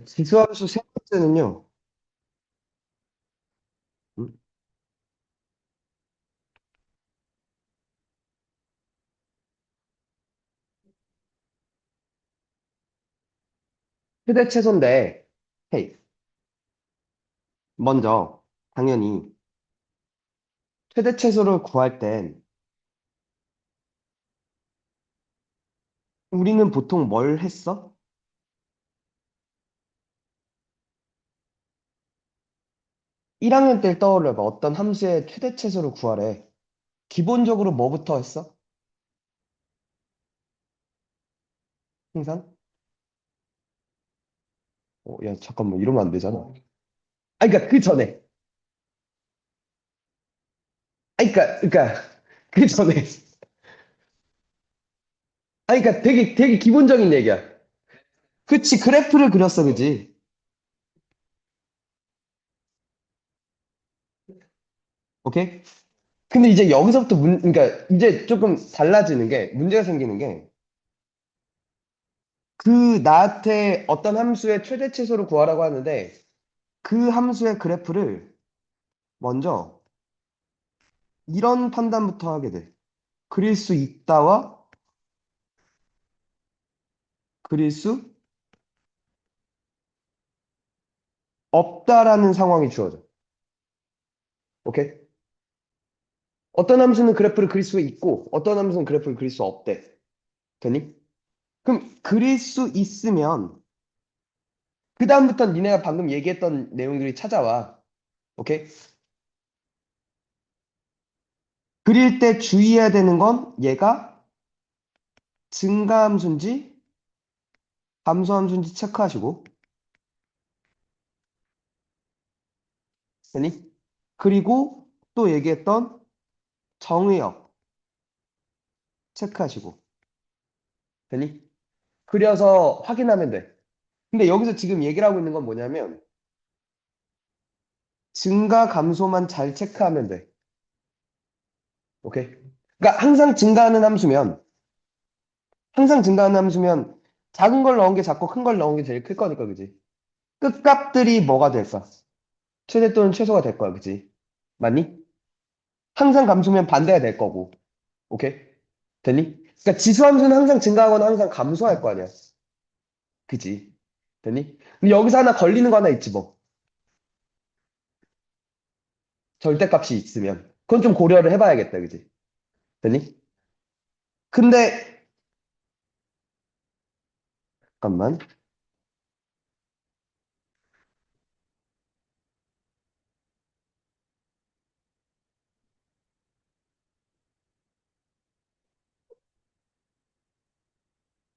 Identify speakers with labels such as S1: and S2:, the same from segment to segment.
S1: 지수함수 세 번째는요. 음, 최대 최소인데, 헤이, 먼저 당연히 최대 최소를 구할 땐 우리는 보통 뭘 했어? 1학년 때를 떠올려봐. 어떤 함수의 최대 최소를 구하래. 기본적으로 뭐부터 했어? 항상? 야, 잠깐만, 이러면 안 되잖아. 그러니까 그 전에. 그러니까 그 전에. 그러니까 되게 기본적인 얘기야. 그치, 그래프를 그렸어, 그지? 오케이? 근데 이제 여기서부터 그러니까 이제 조금 달라지는 게, 문제가 생기는 게, 나한테 어떤 함수의 최대 치수를 구하라고 하는데 그 함수의 그래프를 먼저 이런 판단부터 하게 돼. 그릴 수 있다와 그릴 수 없다라는 상황이 주어져. 오케이? 어떤 함수는 그래프를 그릴 수 있고 어떤 함수는 그래프를 그릴 수 없대. 되니? 그럼 그릴 수 있으면 그 다음부터 니네가 방금 얘기했던 내용들이 찾아와. 오케이? 그릴 때 주의해야 되는 건 얘가 증가함수인지 감소함수인지 체크하시고. 되니? 그리고 또 얘기했던 정의역 체크하시고. 되니? 그려서 확인하면 돼. 근데 여기서 지금 얘기를 하고 있는 건 뭐냐면 증가 감소만 잘 체크하면 돼. 오케이? 그러니까 항상 증가하는 함수면 작은 걸 넣은 게 작고 큰 걸 넣은 게 제일 클 거니까 그지? 끝값들이 뭐가 될까? 최대 또는 최소가 될 거야, 그지? 맞니? 항상 감소면 반대가 될 거고. 오케이? 됐니? 그러니까 지수함수는 항상 증가하거나 항상 감소할 거 아니야. 그지? 됐니? 근데 여기서 하나 걸리는 거 하나 있지 뭐. 절대값이 있으면. 그건 좀 고려를 해봐야겠다, 그지? 됐니? 근데, 잠깐만.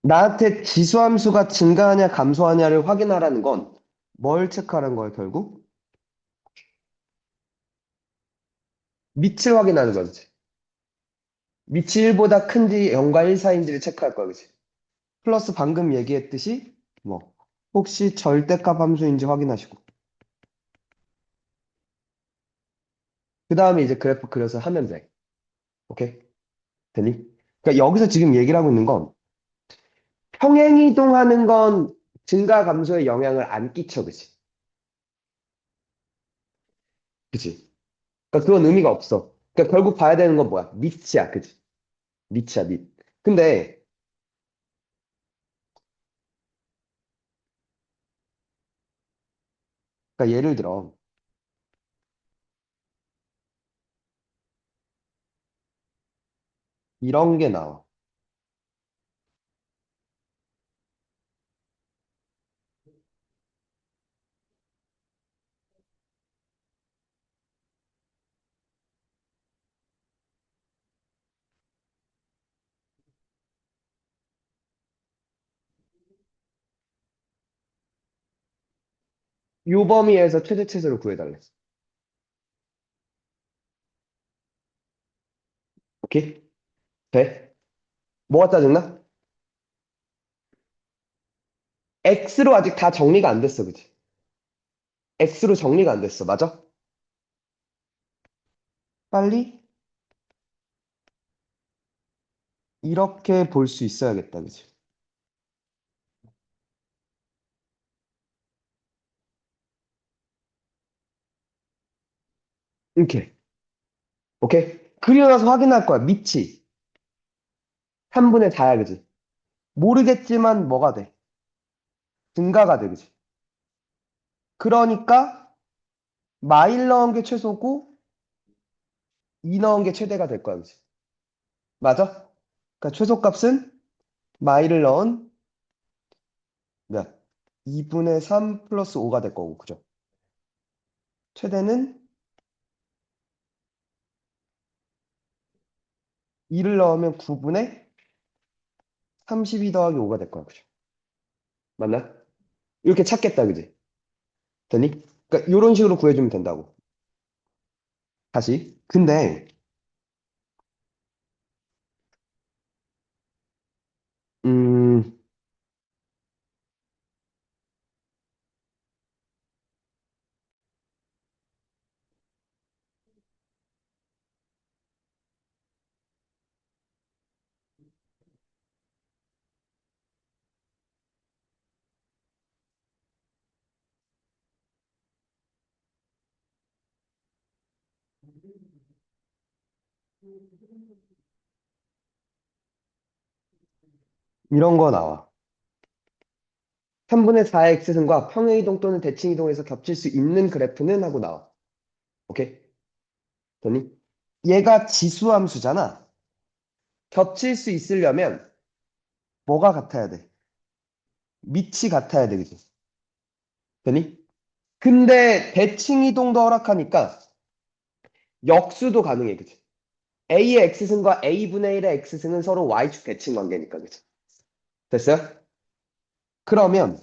S1: 나한테 지수함수가 증가하냐, 감소하냐를 확인하라는 건 뭘 체크하라는 거야, 결국? 밑을 확인하는 거지. 밑이 1보다 큰지 0과 1 사이인지를 체크할 거야, 그지? 플러스 방금 얘기했듯이, 뭐, 혹시 절대값 함수인지 확인하시고. 그 다음에 이제 그래프 그려서 하면 돼. 오케이? 되니? 그러니까 여기서 지금 얘기를 하고 있는 건 평행이동하는 건 증가 감소에 영향을 안 끼쳐, 그치? 그치? 그러니까 그건 의미가 없어. 그러니까 결국 봐야 되는 건 뭐야? 밑이야, 그치? 밑이야, 밑. 근데, 그러니까 예를 들어, 이런 게 나와. 요 범위에서 최대 최소를 구해달래. 오케이? 돼? 뭐가 짜증나? X로 아직 다 정리가 안 됐어, 그치? X로 정리가 안 됐어, 맞아? 빨리 이렇게 볼 수 있어야겠다, 그치? 이렇게. 오케이? 그리고 나서 확인할 거야. 밑이 3분의 4야, 그지? 모르겠지만 뭐가 돼? 증가가 돼, 그지? 그러니까 마일 넣은 게 최소고 2 넣은 게 최대가 될 거야, 그지? 맞아? 그러니까 최소값은 마일을 넣은 몇? 2분의 3 플러스 5가 될 거고, 그죠? 최대는 2를 넣으면 9분의 32 더하기 5가 될 거야, 그죠? 맞나? 이렇게 찾겠다, 그지? 되니? 그러니까 이런 식으로 구해주면 된다고. 다시. 근데 음, 이런 거 나와. 3분의 4의 x승과 평행이동 또는 대칭이동에서 겹칠 수 있는 그래프는 하고 나와. 오케이? 되니? 얘가 지수함수잖아. 겹칠 수 있으려면 뭐가 같아야 돼? 밑이 같아야 돼, 그지? 되니? 근데 대칭이동도 허락하니까 역수도 가능해, 그지? A의 x승과 A분의 1의 x승은 서로 y축 대칭 관계니까, 그지? 됐어요? 그러면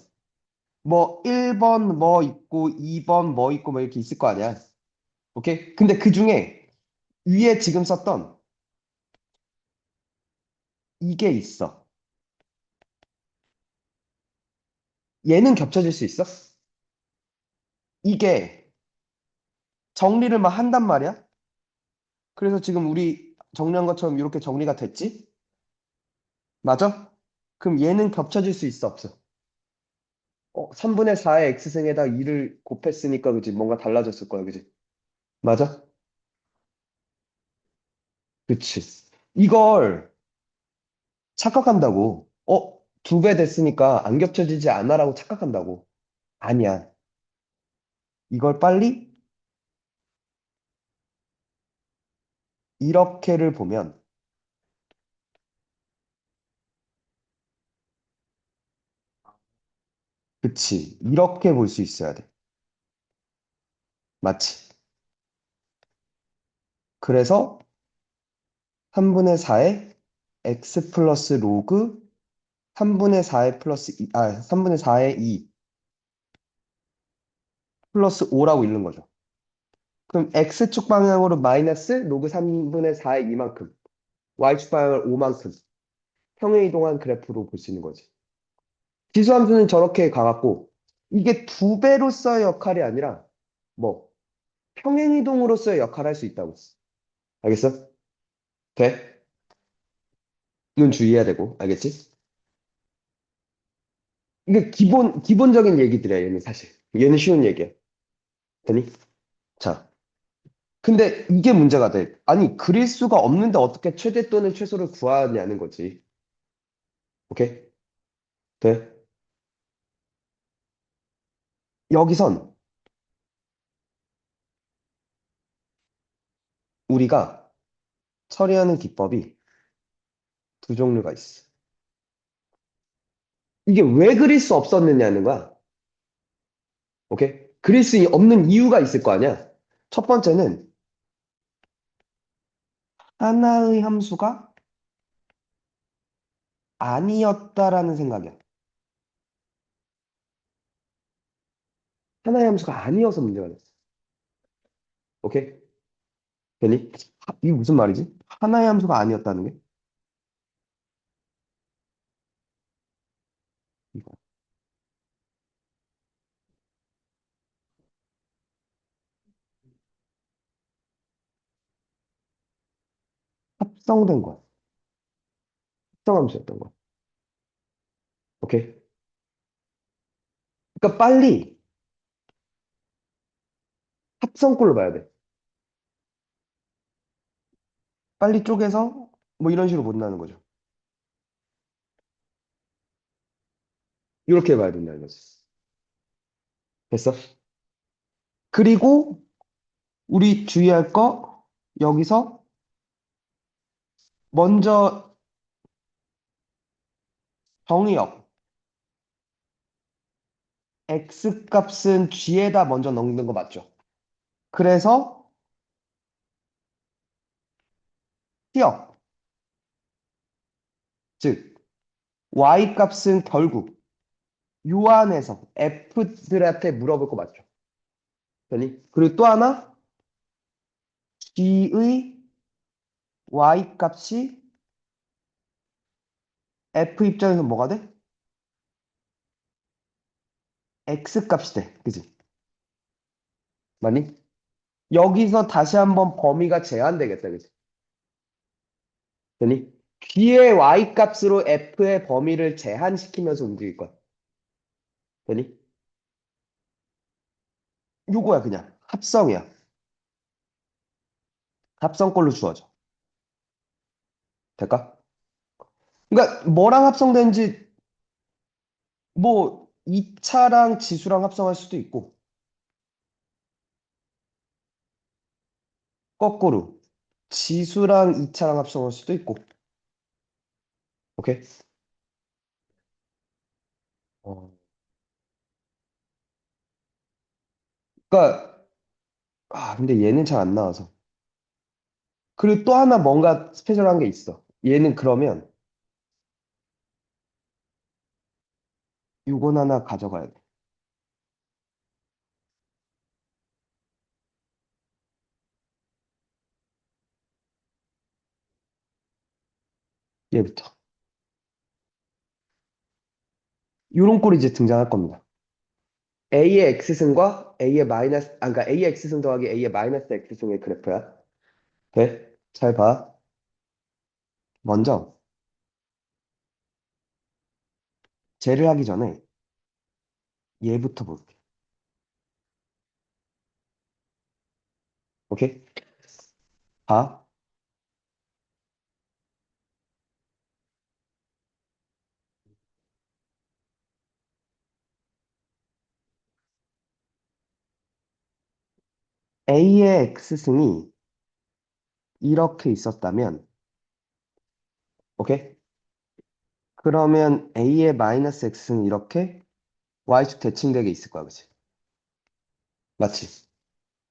S1: 뭐 1번 뭐 있고 2번 뭐 있고 뭐 이렇게 있을 거 아니야. 오케이? 근데 그 중에 위에 지금 썼던 이게 있어. 얘는 겹쳐질 수 있어? 이게 정리를 막 한단 말이야. 그래서 지금 우리 정리한 것처럼 이렇게 정리가 됐지? 맞아? 그럼 얘는 겹쳐질 수 있어, 없어? 3분의 4의 x승에다 2를 곱했으니까 그지? 뭔가 달라졌을 거야, 그지? 맞아? 그치. 이걸 착각한다고. 2배 됐으니까 안 겹쳐지지 않아라고 착각한다고. 아니야. 이걸 빨리 이렇게를 보면, 그치. 이렇게 볼 수 있어야 돼. 맞지? 그래서 3분의 4의 x 플러스 로그 3분의 4의 플러스 2, 3분의 4의 2 플러스 5라고 읽는 거죠. 그럼 x축 방향으로 마이너스 로그 3분의 4의 2만큼, y축 방향을 5만큼 평행 이동한 그래프로 볼 수 있는 거지. 지수함수는 저렇게 가갖고 이게 두 배로서의 역할이 아니라 뭐 평행 이동으로서의 역할을 할 수 있다고. 알겠어? 돼? 이건 주의해야 되고, 알겠지? 이게 기본적인 얘기들이야, 얘는 사실. 얘는 쉬운 얘기야. 되니? 자. 근데 이게 문제가 돼. 아니, 그릴 수가 없는데 어떻게 최대 또는 최소를 구하냐는 거지. 오케이? 돼? 여기선 우리가 처리하는 기법이 두 종류가 있어. 이게 왜 그릴 수 없었느냐는 거야. 오케이? 그릴 수 없는 이유가 있을 거 아니야. 첫 번째는 하나의 함수가 아니었다라는 생각이야. 하나의 함수가 아니어서 문제가 됐어. 오케이? 되니? 이게 무슨 말이지? 하나의 함수가 아니었다는 게? 이거. 합성된 거야. 합성함수였던 거야. 오케이? 그러니까 빨리 합성꼴로 봐야 돼. 빨리 쪼개서 뭐 이런 식으로 못 나는 거죠. 이렇게 봐야 된다는 거지. 됐어? 그리고 우리 주의할 거 여기서 먼저 정의역 x 값은 g에다 먼저 넣는 거 맞죠? 그래서 티역 즉 y 값은 결국 요 안에서 f들한테 물어볼 거 맞죠? 되니? 그리고 또 하나 g의 y 값이 f 입장에서 뭐가 돼? x 값이 돼. 그지? 맞니? 여기서 다시 한번 범위가 제한되겠다. 그지? 되니? g의 y 값으로 f의 범위를 제한시키면서 움직일 거야. 되니? 요거야 그냥 합성이야. 합성꼴로 주어져. 될까? 그러니까 뭐랑 합성되는지 뭐 2차랑 지수랑 합성할 수도 있고 거꾸로 지수랑 2차랑 합성할 수도 있고. 오케이? 어. 그러니까 근데 얘는 잘 안 나와서. 그리고 또 하나 뭔가 스페셜한 게 있어. 얘는 그러면 요건 하나 가져가야 돼. 얘부터. 요런 꼴이 이제 등장할 겁니다. A의 X승과 A의 마이너스, 그러니까 A의 X승 더하기 A의 마이너스 X승의 그래프야. 돼? 잘 봐. 먼저, 쟤를 하기 전에 얘부터 볼게. 오케이? 봐. A의 X승이 이렇게 있었다면, 오케이? 그러면 A의 마이너스 X승이 이렇게 Y축 대칭되게 있을 거야, 그치? 맞지?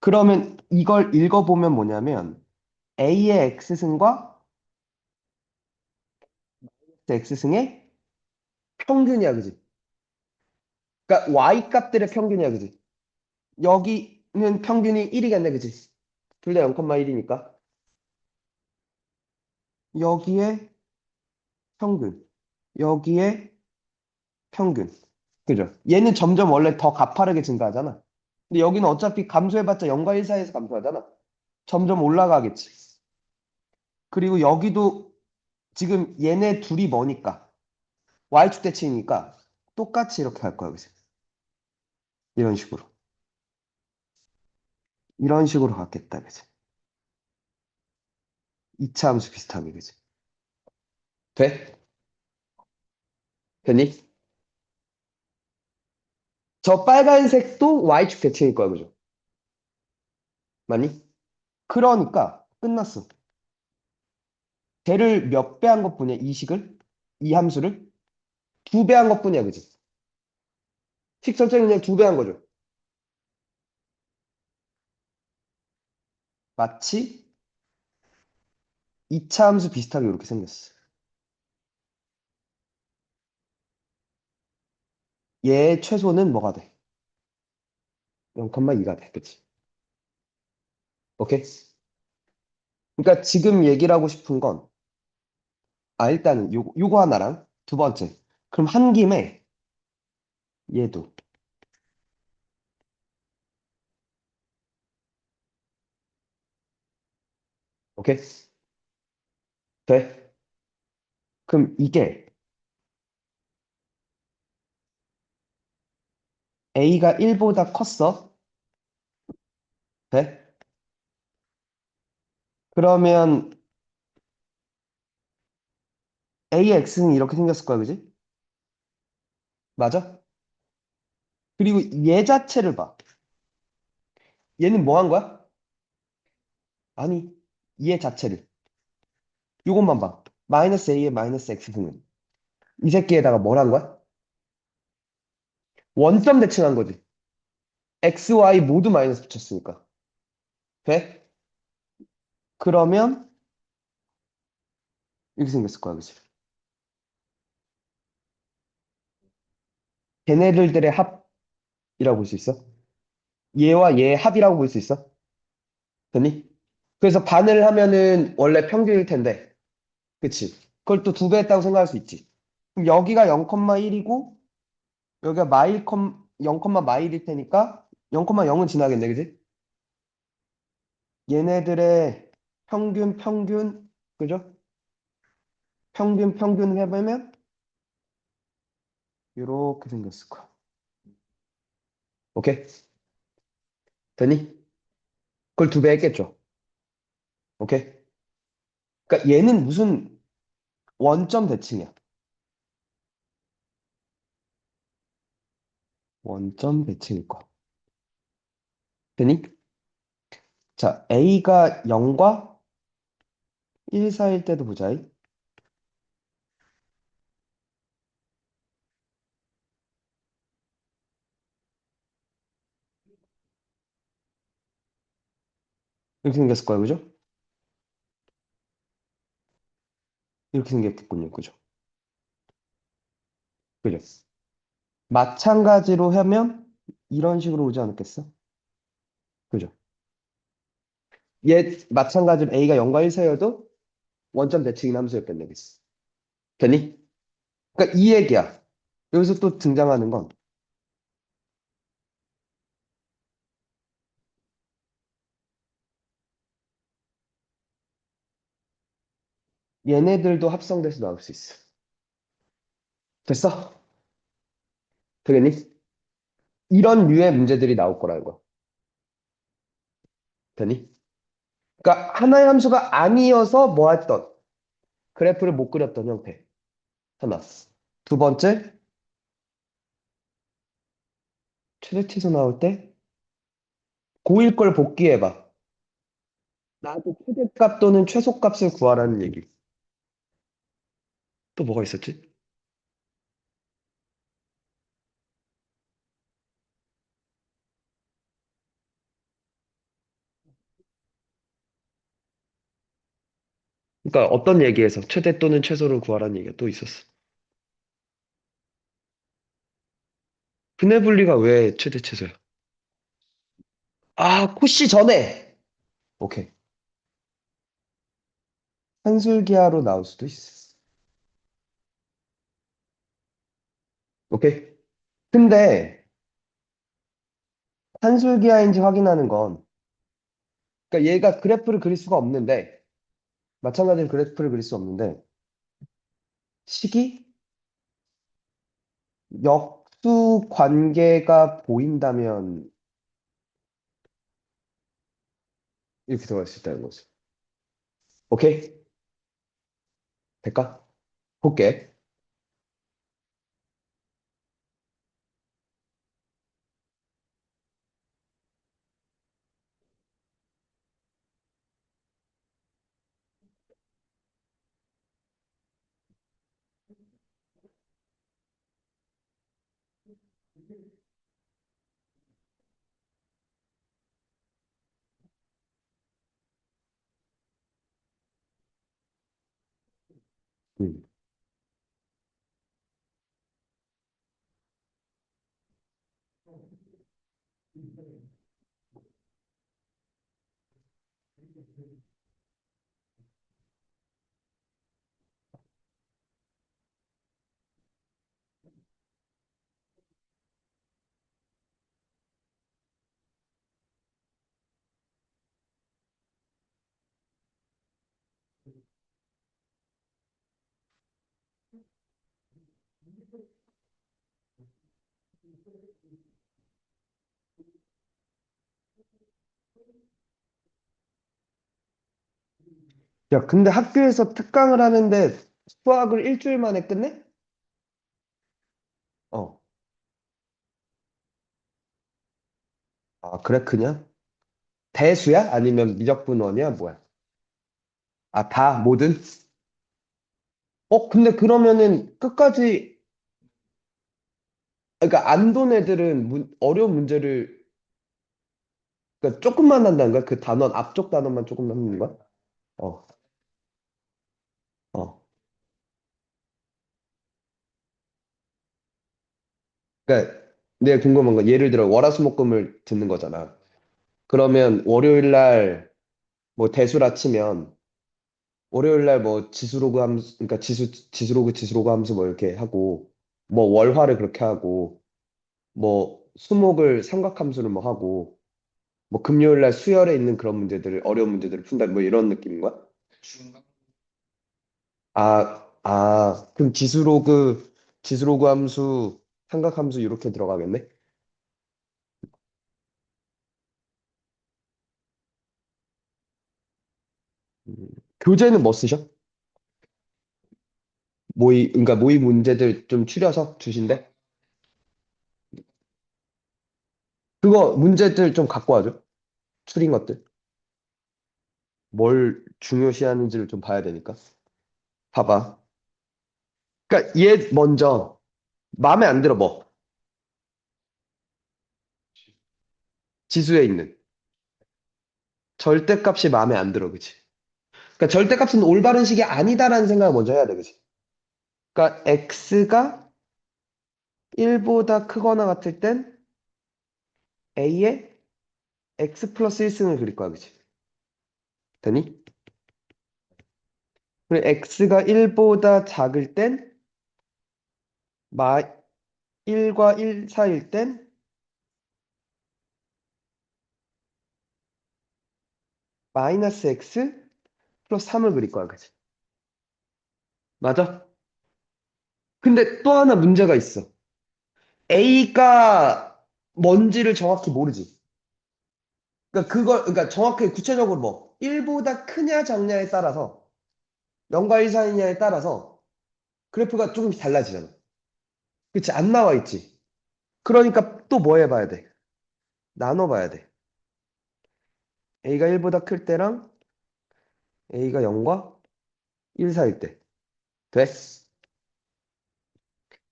S1: 그러면 이걸 읽어보면 뭐냐면, A의 X승과 X승의 평균이야, 그지? 그러니까 Y 값들의 평균이야, 그지? 여기는 평균이 1이겠네, 그지? 둘 다 0,1이니까. 여기에 평균, 여기에 평균. 그죠? 얘는 점점 원래 더 가파르게 증가하잖아. 근데 여기는 어차피 감소해봤자 0과 1 사이에서 감소하잖아. 점점 올라가겠지. 그리고 여기도 지금 얘네 둘이 뭐니까? Y축 대칭이니까 똑같이 이렇게 할 거야, 그지? 이런 식으로. 이런 식으로 갔겠다, 그지? 2차 함수 비슷하게, 그지? 돼? 됐니? 저 빨간색도 Y축 대칭일 거야, 그죠? 맞니? 그러니까 끝났어. 걔를 몇 배 한 것뿐이야, 이 식을? 이 함수를? 2배 한 것뿐이야, 그지? 식 전체는 그냥 2배 한 거죠. 마치 2차 함수 비슷하게 이렇게 생겼어. 얘의 최소는 뭐가 돼? 0,2가 돼, 그치? 오케이? 그러니까 지금 얘기를 하고 싶은 건, 일단은 요거 하나랑 두 번째. 그럼 한 김에 얘도, 오케이? 돼? 그럼 이게 A가 1보다 컸어? 돼? 그러면 AX는 이렇게 생겼을 거야, 그지? 맞아? 그리고 얘 자체를 봐. 얘는 뭐 한 거야? 아니, 얘 자체를. 이것만 봐. 마이너스 A에 마이너스 X분은. 이 새끼에다가 뭘 한 거야? 원점 대칭한 거지. X, Y 모두 마이너스 붙였으니까. 돼? 그러면 이렇게 생겼을 거야, 그지? 걔네들의 합이라고 볼 수 있어? 얘와 얘의 합이라고 볼 수 있어? 되니? 그래서 반을 하면은 원래 평균일 텐데. 그치? 그걸 또 두 배 했다고 생각할 수 있지. 그럼 여기가 0,1이고 여기가 마일 0, 마일일 테니까 0,0은 지나겠네, 그지? 얘네들의 평균, 그죠? 평균을 해보면 이렇게 생겼을 거야. 오케이? 되니? 그걸 두 배 했겠죠? 오케이? 그러니까 얘는 무슨 원점 대칭이야. 원점 대칭일 거야. 되니? 자, A가 0과 1 사이일 때도 보자. 이렇게 생겼을 거야, 그죠? 이렇게 생겼겠군요, 그죠? 그죠? 마찬가지로 하면 이런 식으로 오지 않았겠어? 그죠? 얘 마찬가지로 A가 0과 1 사이여도 원점 대칭인 함수였겠네, 그치? 되니? 그러니까 이 얘기야. 여기서 또 등장하는 건 얘네들도 합성돼서 나올 수 있어. 됐어? 되겠니? 이런 류의 문제들이 나올 거라는 거야. 되니? 그러니까 하나의 함수가 아니어서 뭐 했던 그래프를 못 그렸던 형태. 하나. 두 번째, 최대치수 나올 때 고일 걸 복귀해봐. 나도 최대값 또는 최소값을 구하라는 얘기. 또 뭐가 있었지? 그러니까 어떤 얘기에서 최대 또는 최소를 구하라는 얘기가 또 있었어. 분해 분리가 왜 최대 최소야? 아, 코시 전에. 오케이. 산술기하로 나올 수도 있어. 오케이. 근데 산술기하인지 확인하는 건 그러니까 얘가 그래프를 그릴 수가 없는데 마찬가지로 그래프를 그릴 수 없는데 식이 역수 관계가 보인다면 이렇게 들어갈 수 있다는 거죠. 오케이? 될까? 볼게. 음. 야, 근데 학교에서 특강을 하는데 수학을 일주일 만에 끝내? 어. 아, 그래, 그냥? 대수야? 아니면 미적분원이야? 뭐야? 아, 다, 뭐든? 근데 그러면은 끝까지, 그러니까 안돈 애들은 어려운 문제를, 그러니까 조금만 한다는 거야? 그 단원, 앞쪽 단원만 조금 하는 거야? 어, 어. 그러니까 내가 궁금한 건 예를 들어 월화수목금을 듣는 거잖아. 그러면 월요일 날 뭐 대수라 치면 월요일 날 뭐 지수로그 함수, 그러니까 지수로그 함수 뭐 이렇게 하고 뭐 월화를 그렇게 하고 뭐 수목을 삼각함수를 뭐 하고 뭐 금요일 날 수열에 있는 그런 문제들을 어려운 문제들을 푼다 뭐 이런 느낌인 거야? 그럼 지수로그 함수, 삼각함수 이렇게 들어가겠네? 음, 교재는 뭐 쓰셔? 그러니까 모의 문제들 좀 추려서 주신대? 그거 문제들 좀 갖고 와줘. 추린 것들. 뭘 중요시하는지를 좀 봐야 되니까. 봐봐. 그러니까 얘 먼저 마음에 안 들어 뭐 지수에 있는 절대값이 마음에 안 들어, 그치? 그러니까 절대값은 올바른 식이 아니다라는 생각을 먼저 해야 돼, 그치? 그러니까 x가 1보다 크거나 같을 땐 a의 x 플러스 1승을 그릴 거야, 그치? 되니? 그리고 x가 1보다 작을 땐 마 1과 1 사이일 땐 마이너스 x 플러스 3을 그릴 거야, 그치? 맞아? 근데 또 하나 문제가 있어. A가 뭔지를 정확히 모르지. 그러니까 정확히 구체적으로 뭐, 1보다 크냐 작냐에 따라서, 0과 1 사이냐에 따라서 그래프가 조금씩 달라지잖아. 그치? 안 나와 있지. 그러니까 또 뭐 해봐야 돼? 나눠봐야 돼. A가 1보다 클 때랑 A가 0과 1 사이일 때. 돼?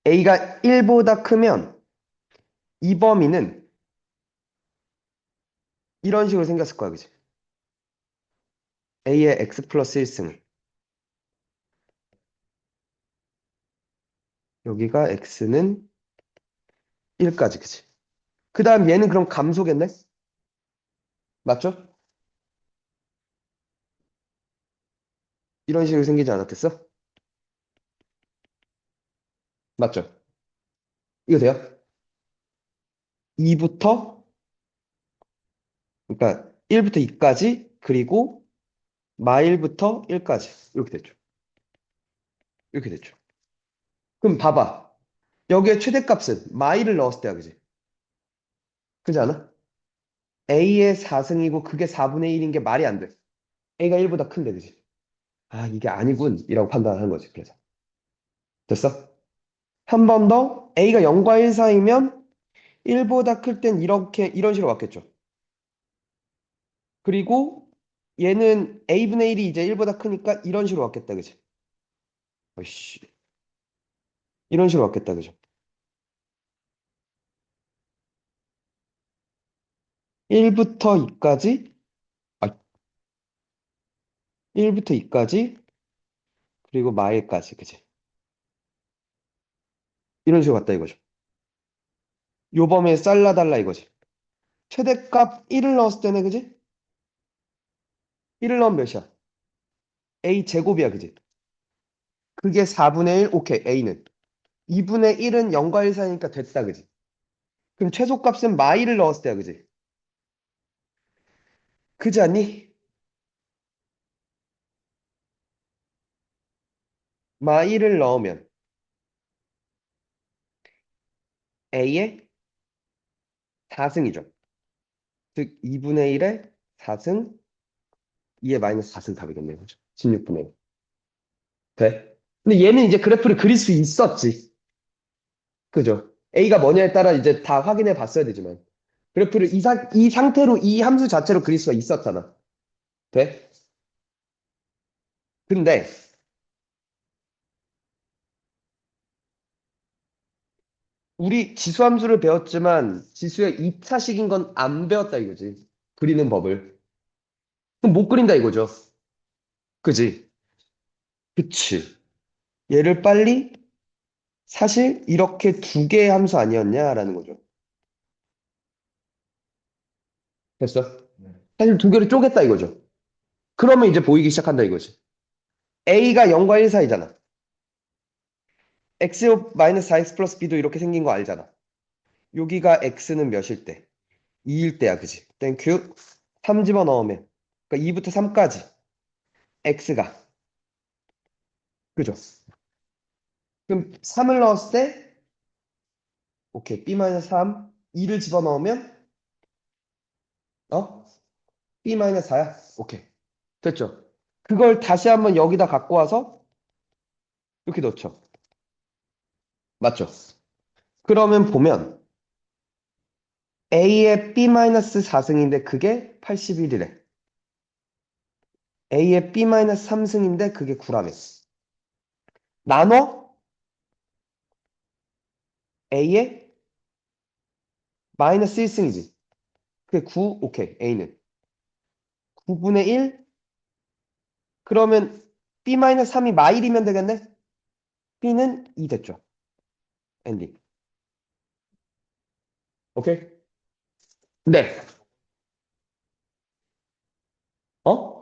S1: A가 1보다 크면 이 범위는 이런 식으로 생겼을 거야, 그치? A의 x 플러스 1승. 여기가 x는 1까지, 그치? 그 다음 얘는 그럼 감소겠네? 맞죠? 이런 식으로 생기지 않았겠어? 맞죠? 이거 돼요? 2부터, 그러니까 1부터 2까지, 그리고 마일부터 1까지. 이렇게 됐죠. 이렇게 됐죠. 그럼 봐봐. 여기에 최대값은 마일을 넣었을 때야, 그지? 그지 않아? A의 4승이고 그게 4분의 1인 게 말이 안 돼. A가 1보다 큰데, 그지? 아, 이게 아니군. 이라고 판단하는 거지. 그래서. 됐어? 한 번 더, A가 0과 1 사이면 1보다 클 땐 이런 식으로 왔겠죠. 그리고 얘는 A분의 1이 이제 1보다 크니까 이런 식으로 왔겠다, 그지? 어이씨. 이런 식으로 왔겠다, 그죠? 1부터 2까지, 아, 1부터 2까지, 그리고 마일까지, 그지? 이런 식으로 갔다 이거죠. 요 범위에 잘라달라 이거지. 최대값 1을 넣었을 때는, 그지? 1을 넣으면 몇이야? A 제곱이야, 그지? 그게 4분의 1, 오케이, A는. 2분의 1은 0과 1 사이니까 됐다, 그지? 그럼 최소값은 마일을 넣었을 때야, 그지? 그지 않니? 마일을 넣으면 A의 4승이죠. 즉, 2분의 1의 4승, 2의 마이너스 4승 답이겠네요. 그죠? 16분의 1. 돼? 근데 얘는 이제 그래프를 그릴 수 있었지. 그죠? A가 뭐냐에 따라 이제 다 확인해 봤어야 되지만. 그래프를 이 상태로 이 함수 자체로 그릴 수가 있었잖아. 돼? 근데 우리 지수함수를 배웠지만 지수의 2차식인 건 안 배웠다 이거지. 그리는 법을. 그럼 못 그린다 이거죠. 그지? 그치. 얘를 빨리 사실 이렇게 두 개의 함수 아니었냐라는 거죠. 됐어? 사실 두 개를 쪼갰다 이거죠. 그러면 이제 보이기 시작한다 이거지. A가 0과 1 사이잖아. X 마이너스 4X 플러스 B도 이렇게 생긴 거 알잖아. 여기가 X는 몇일 때? 2일 때야, 그지? 땡큐. 3 집어넣으면. 그러니까 2부터 3까지. X가. 그죠? 그럼 3을 넣었을 때, 오케이. B-3, 2를 집어넣으면, 어? B-4야? 오케이. 됐죠? 그걸 다시 한번 여기다 갖고 와서, 이렇게 넣죠. 맞죠? 그러면 보면, A의 B-4승인데 그게 81이래. A의 B-3승인데 그게 9라며. 나눠 A의 마이너스 1승이지. 그게 9, 오케이. A는. 9분의 1? 그러면 B-3이 마일이면 되겠네? B는 2 됐죠. 엔딩. 오케이? 네. 어?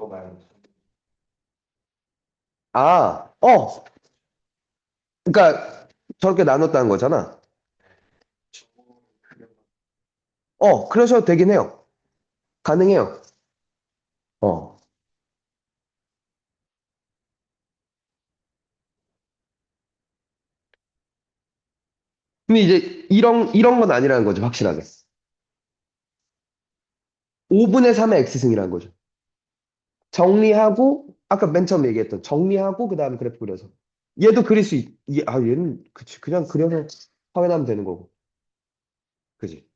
S1: 그러니까 저렇게 나눴다는 거잖아. 그러셔도 되긴 해요. 가능해요. 어. 근데 이제 이런 건 아니라는 거죠, 확실하게. 5분의 3의 X승이라는 거죠. 정리하고, 아까 맨 처음 얘기했던 정리하고, 그 다음에 그래프 그려서. 얘도 그릴 수 얘는, 그치. 그냥 그려서 확인하면 되는 거고. 그지?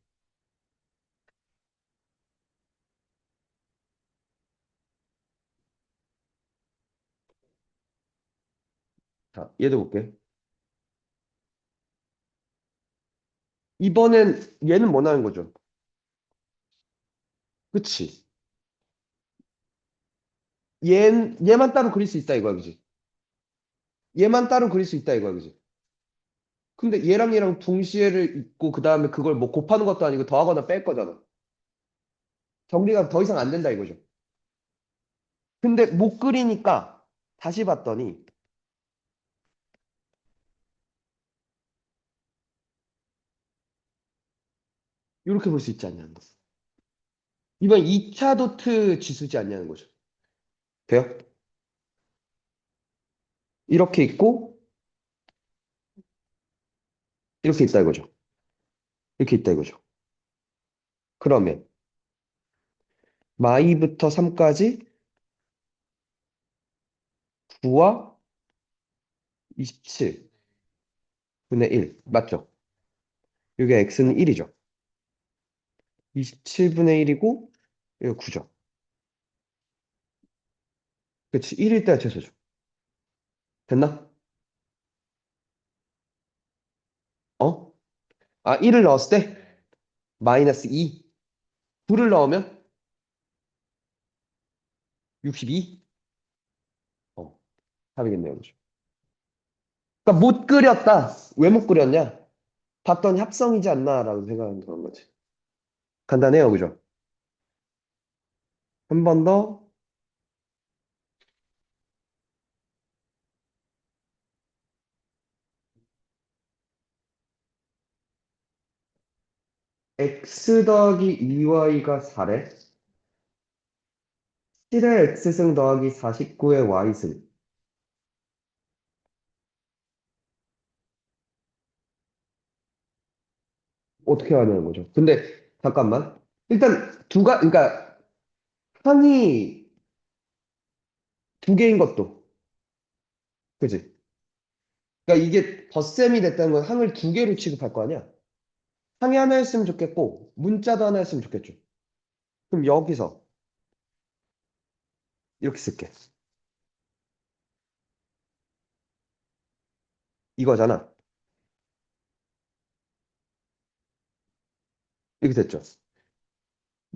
S1: 자, 얘도 볼게. 이번엔 얘는 뭐 나는 거죠? 그치? 얘만 따로 그릴 수 있다 이거야, 그지? 얘만 따로 그릴 수 있다 이거야, 그지? 근데 얘랑 얘랑 동시에를 있고 그 다음에 그걸 뭐 곱하는 것도 아니고 더하거나 뺄 거잖아. 정리가 더 이상 안 된다 이거죠. 근데 못 그리니까 다시 봤더니 이렇게 볼 수 있지 않냐는 거. 이번 2차 도트 지수지 않냐는 거죠. 돼요? 이렇게 있고 이렇게 있다 이거죠. 이렇게 있다 이거죠. 그러면 마이부터 3까지 9와 27분의 1 맞죠? 여기 x는 1이죠. 27분의 1이고 이거 9죠. 그치? 1일 때가 최소죠. 됐나? 어? 1을 넣었을 때 마이너스 2. 9를 넣으면 62. 어, 답이겠네요. 그죠? 그러니까 못 그렸다. 왜 못 그렸냐? 봤더니 합성이지 않나라고 생각하는 그런 거지. 간단해요. 그죠? 한 번 더. x 더하기 2y가 4래. 7의 x승 더하기 49의 y승. 어떻게 하냐는 거죠. 근데 잠깐만. 일단 그러니까 항이 두 개인 것도. 그지? 그러니까 이게 덧셈이 됐다는 건 항을 두 개로 취급할 거 아니야? 항이 하나였으면 좋겠고 문자도 하나였으면 좋겠죠. 그럼 여기서 이렇게 쓸게. 이거잖아. 이렇게 됐죠.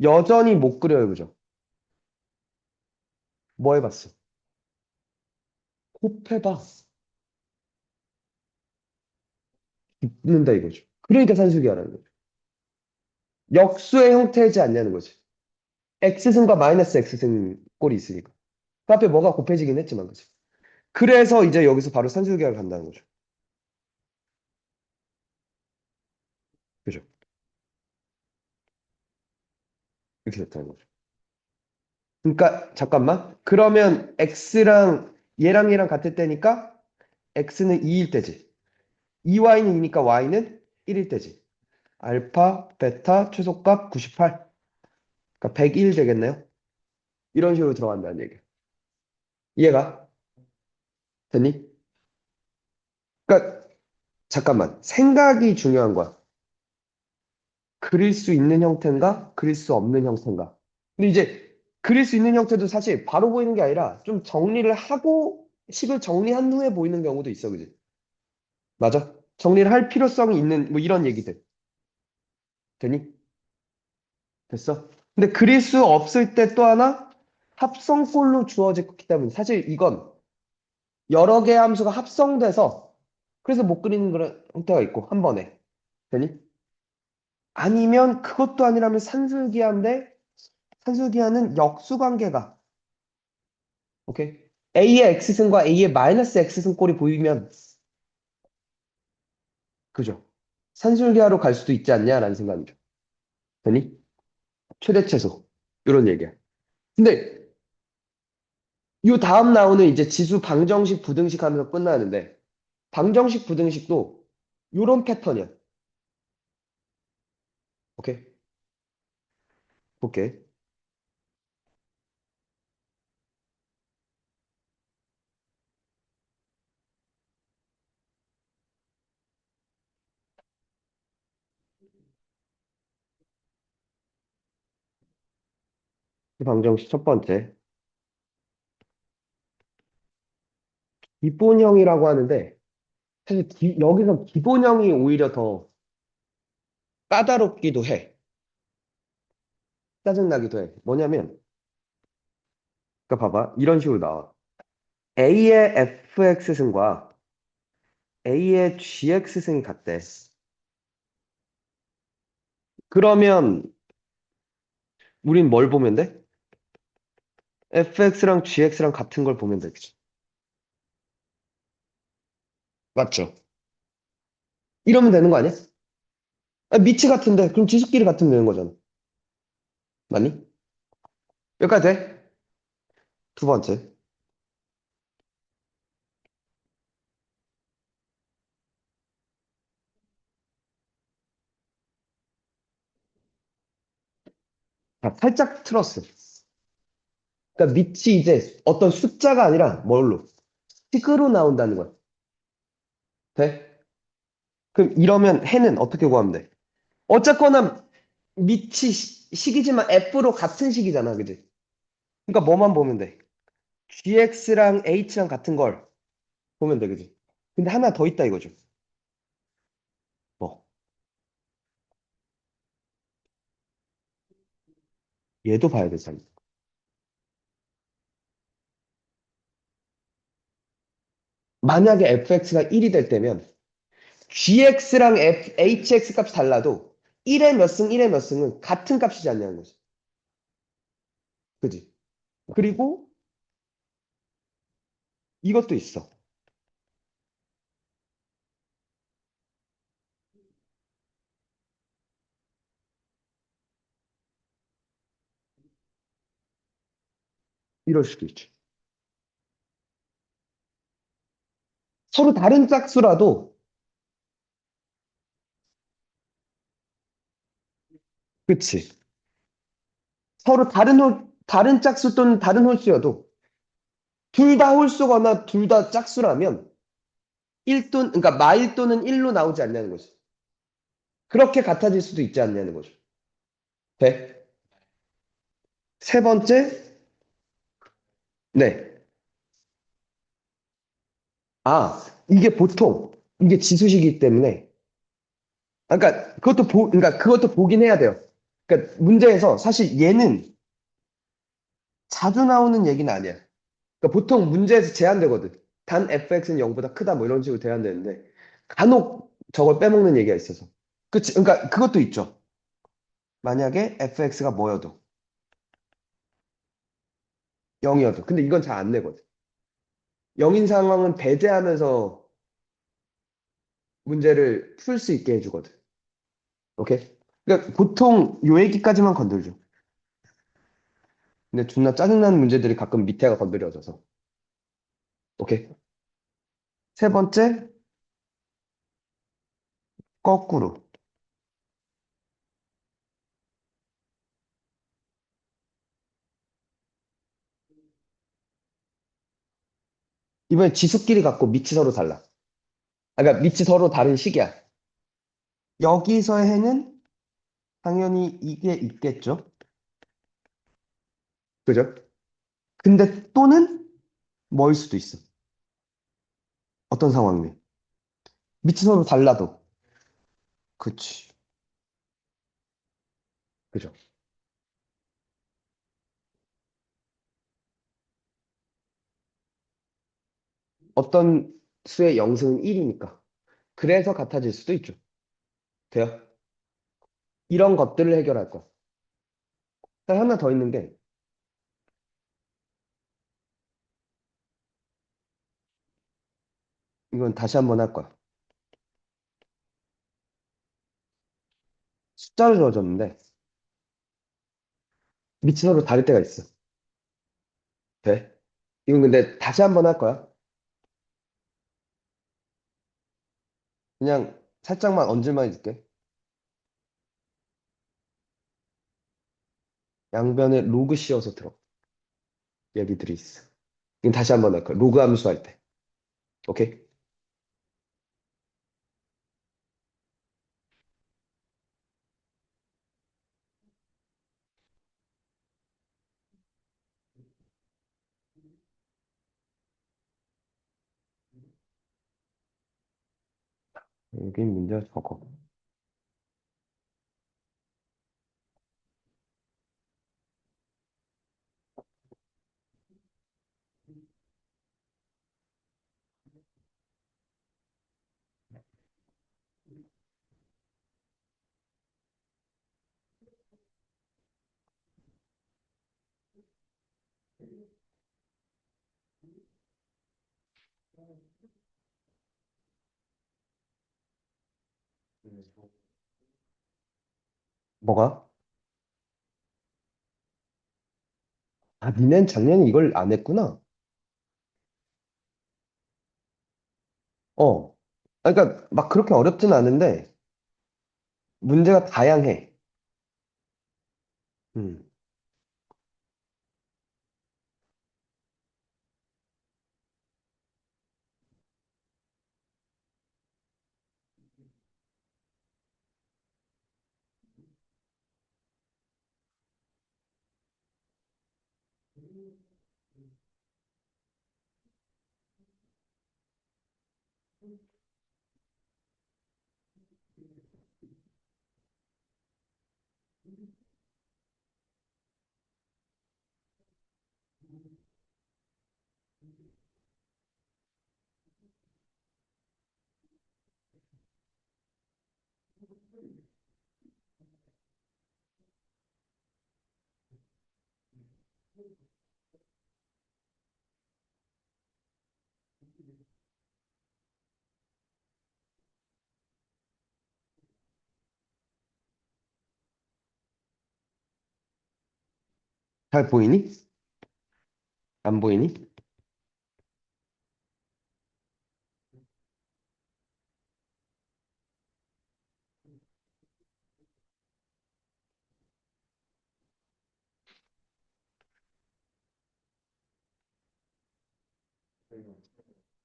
S1: 여전히 못 그려요, 그죠? 뭐 해봤어? 곱해봐. 붙는다 이거죠. 그러니까 산수기하라는 거죠. 역수의 형태이지 않냐는 거지. x승과 마이너스 x승 꼴이 있으니까. 그 앞에 뭐가 곱해지긴 했지만, 그지? 그래서 이제 여기서 바로 산술계열 간다는 거죠. 그죠? 이렇게 됐다는 거죠. 그러니까 잠깐만. 그러면 x랑 얘랑 같을 때니까 x는 2일 때지. 2y는 2니까 y는 1일 때지. 알파, 베타, 최소값 98. 그러니까 101 되겠네요. 이런 식으로 들어간다는 얘기야. 이해가 됐니? 그러니까 잠깐만. 생각이 중요한 거야. 그릴 수 있는 형태인가? 그릴 수 없는 형태인가? 근데 이제 그릴 수 있는 형태도 사실 바로 보이는 게 아니라 좀 정리를 하고 식을 정리한 후에 보이는 경우도 있어, 그지? 맞아? 정리를 할 필요성이 있는 뭐 이런 얘기들. 되니? 됐어? 근데 그릴 수 없을 때 또 하나 합성꼴로 주어졌기 때문에 사실 이건 여러 개의 함수가 합성돼서 그래서 못 그리는 그런 형태가 있고 한 번에. 되니? 아니면 그것도 아니라면 산술기하인데 산술기하는 역수관계가 오케이? A의 X승과 A의 마이너스 X승 꼴이 보이면 그죠? 산술계하로 갈 수도 있지 않냐라는 생각이죠. 되니? 최대 최소 이런 얘기야. 근데 요 다음 나오는 이제 지수 방정식 부등식 하면서 끝나는데 방정식 부등식도 요런 패턴이야. 오케이? 볼게. 이 방정식 첫 번째 기본형이라고 하는데 사실 여기서 기본형이 오히려 더 까다롭기도 해. 짜증나기도 해. 뭐냐면 그러니까 봐봐. 이런 식으로 나와. A의 fx승과 A의 gx승이 같대. 그러면 우린 뭘 보면 돼? fx랑 gx랑 같은 걸 보면 되지. 맞죠? 이러면 되는 거 아니야? 아, 미치 같은데 그럼 지수끼리 같으면 되는 거잖아. 맞니? 여기까지 돼? 두 번째. 자, 살짝 틀었어. 그러니까 밑이 이제 어떤 숫자가 아니라 뭘로? 식으로 나온다는 거야. 돼? 그럼 이러면 해는 어떻게 구하면 돼? 어쨌거나 밑이 식이지만 f로 같은 식이잖아, 그지? 그러니까 뭐만 보면 돼? gx랑 h랑 같은 걸 보면 돼, 그지? 근데 하나 더 있다 이거죠. 뭐? 얘도 봐야 되잖아. 만약에 fx가 1이 될 때면 gx랑 hx 값이 달라도 1의 몇 승, 1의 몇 승은 같은 값이지 않냐는 거지. 그지? 그리고 이것도 있어. 이럴 수도 있지. 서로 다른 짝수라도, 그치? 서로 다른 짝수 또는 다른 홀수여도 둘 다 홀수거나 둘 다 짝수라면 그러니까 마일 또는 1로 나오지 않냐는 거지. 그렇게 같아질 수도 있지 않냐는 거죠. 돼? 세 번째, 네. 아, 이게 지수식이기 때문에, 그러니까 그러니까 그것도 보긴 해야 돼요. 그러니까 문제에서 사실 얘는 자주 나오는 얘기는 아니야. 그러니까 보통 문제에서 제한되거든. 단 fx는 0보다 크다 뭐 이런 식으로 제한되는데 간혹 저걸 빼먹는 얘기가 있어서. 그치? 그러니까 그것도 있죠. 만약에 fx가 뭐여도 0이어도. 근데 이건 잘 안 내거든. 0인 상황은 배제하면서 문제를 풀 수 있게 해주거든. 오케이? 그러니까 보통 요 얘기까지만 건들죠. 근데 존나 짜증나는 문제들이 가끔 밑에가 건드려져서. 오케이? 세 번째, 거꾸로. 이번에 지수끼리 갖고 밑이 서로 달라. 그러니까 밑이 서로 다른 식이야. 여기서의 해는 당연히 이게 있겠죠. 그죠? 근데 또는 뭐일 수도 있어. 어떤 상황이면. 밑이 서로 달라도. 그치. 그죠? 어떤 수의 영승은 1이니까. 그래서 같아질 수도 있죠. 돼요? 이런 것들을 해결할 거야. 하나 더 있는 게, 이건 다시 한번 할 거야. 숫자를 주어졌는데, 밑이 서로 다를 때가 있어. 돼? 이건 근데 다시 한번 할 거야. 그냥 살짝만 얹을만 해줄게. 양변에 로그 씌워서 들어. 얘기들이 있어. 이건 다시 한번 할 거야. 로그 함수 할 때. 오케이? 여기 문제 적어. 뭐가? 아, 니넨 작년에 이걸 안 했구나. 어. 그러니까 막 그렇게 어렵진 않은데 문제가 다양해. 음. 잘 보이니? 안 보이니?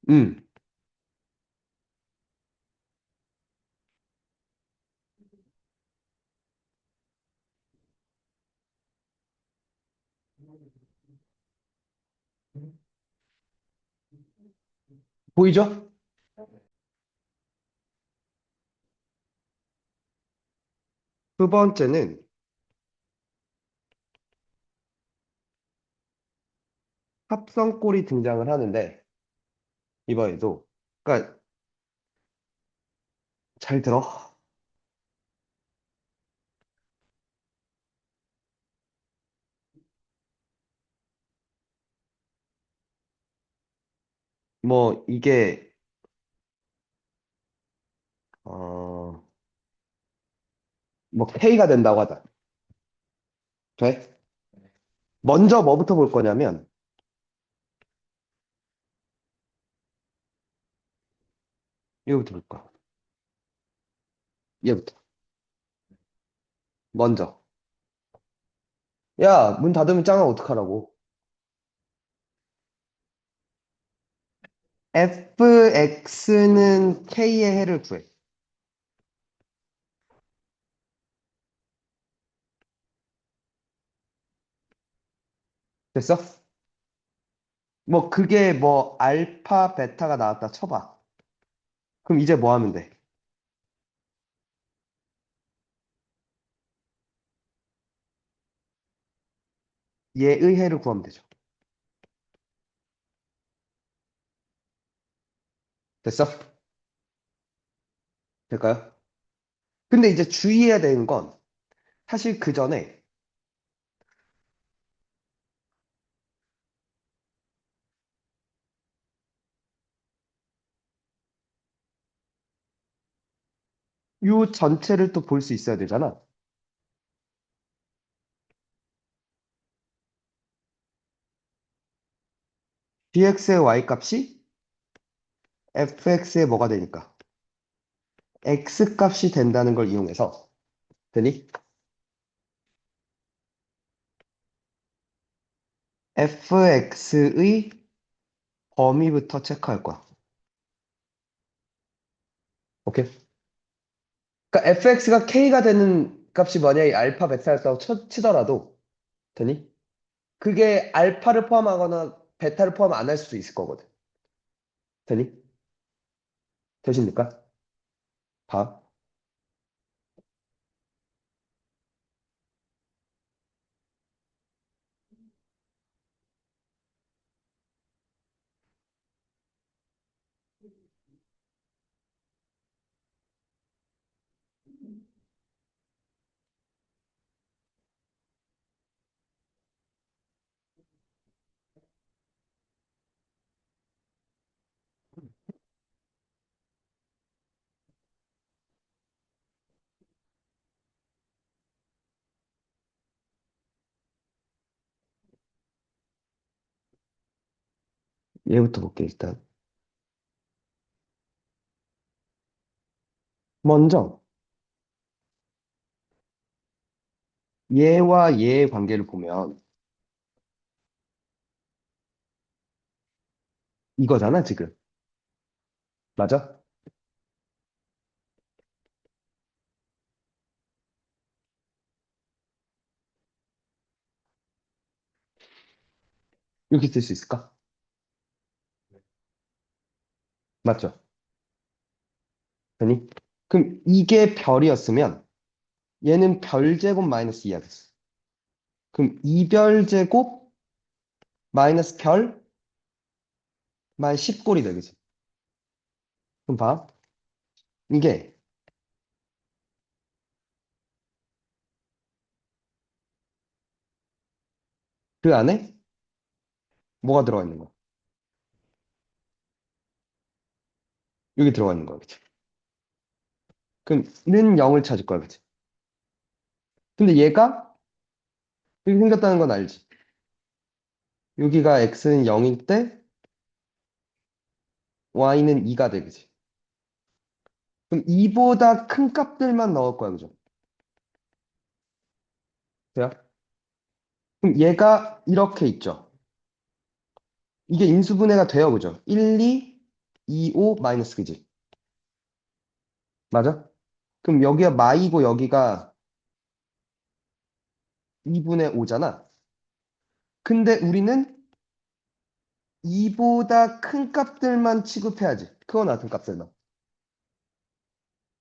S1: 음. 보이죠? 두 번째는 합성꼴이 등장을 하는데, 이번에도, 그러니까 잘 들어. 뭐, 이게, 어, 뭐, K가 된다고 하자. 돼? 먼저 뭐부터 볼 거냐면, 이거부터 볼 거야. 얘부터. 먼저. 야, 문 닫으면 짱아 어떡하라고. fx는 k의 해를 구해. 됐어? 뭐, 그게 뭐, 알파, 베타가 나왔다 쳐봐. 그럼 이제 뭐 하면 돼? 얘의 해를 구하면 되죠. 됐어? 될까요? 근데 이제 주의해야 되는 건, 사실 그 전에, 요 전체를 또 볼 수 있어야 되잖아. dx의 y 값이 fx의 뭐가 되니까? x 값이 된다는 걸 이용해서, 되니? fx의 범위부터 체크할 거야. 오케이? 그러니까 fx가 k가 되는 값이 만약에 알파, 베타였다고 치더라도, 되니? 그게 알파를 포함하거나 베타를 포함 안 할 수도 있을 거거든. 되니? 되십니까? 봐. 얘부터 볼게, 일단. 먼저, 얘와 얘의 관계를 보면, 이거잖아, 지금. 맞아? 이렇게 쓸 수 있을까? 맞죠? 되니? 그럼 이게 별이었으면, 얘는 별제곱 마이너스 2야 됐어. 그럼 이별제곱 마이너스 별 마이너스 10꼴이 되겠지. 그럼 봐. 이게 그 안에 뭐가 들어가 있는 거야? 여기 들어가 있는 거야, 그치? 그럼 는 0을 찾을 거야, 그치? 근데 얘가 이렇게 생겼다는 건 알지? 여기가 x는 0일 때 y는 2가 돼, 그치? 그럼 2보다 큰 값들만 넣을 거야, 그죠? 돼요? 그럼 얘가 이렇게 있죠? 이게 인수분해가 돼요, 그죠? 1, 2, 2, 5 마이너스, 그지? 맞아? 그럼 여기가 마이고 여기가 2분의 5잖아? 근데 우리는 2보다 큰 값들만 취급해야지. 크거나 같은 값들만.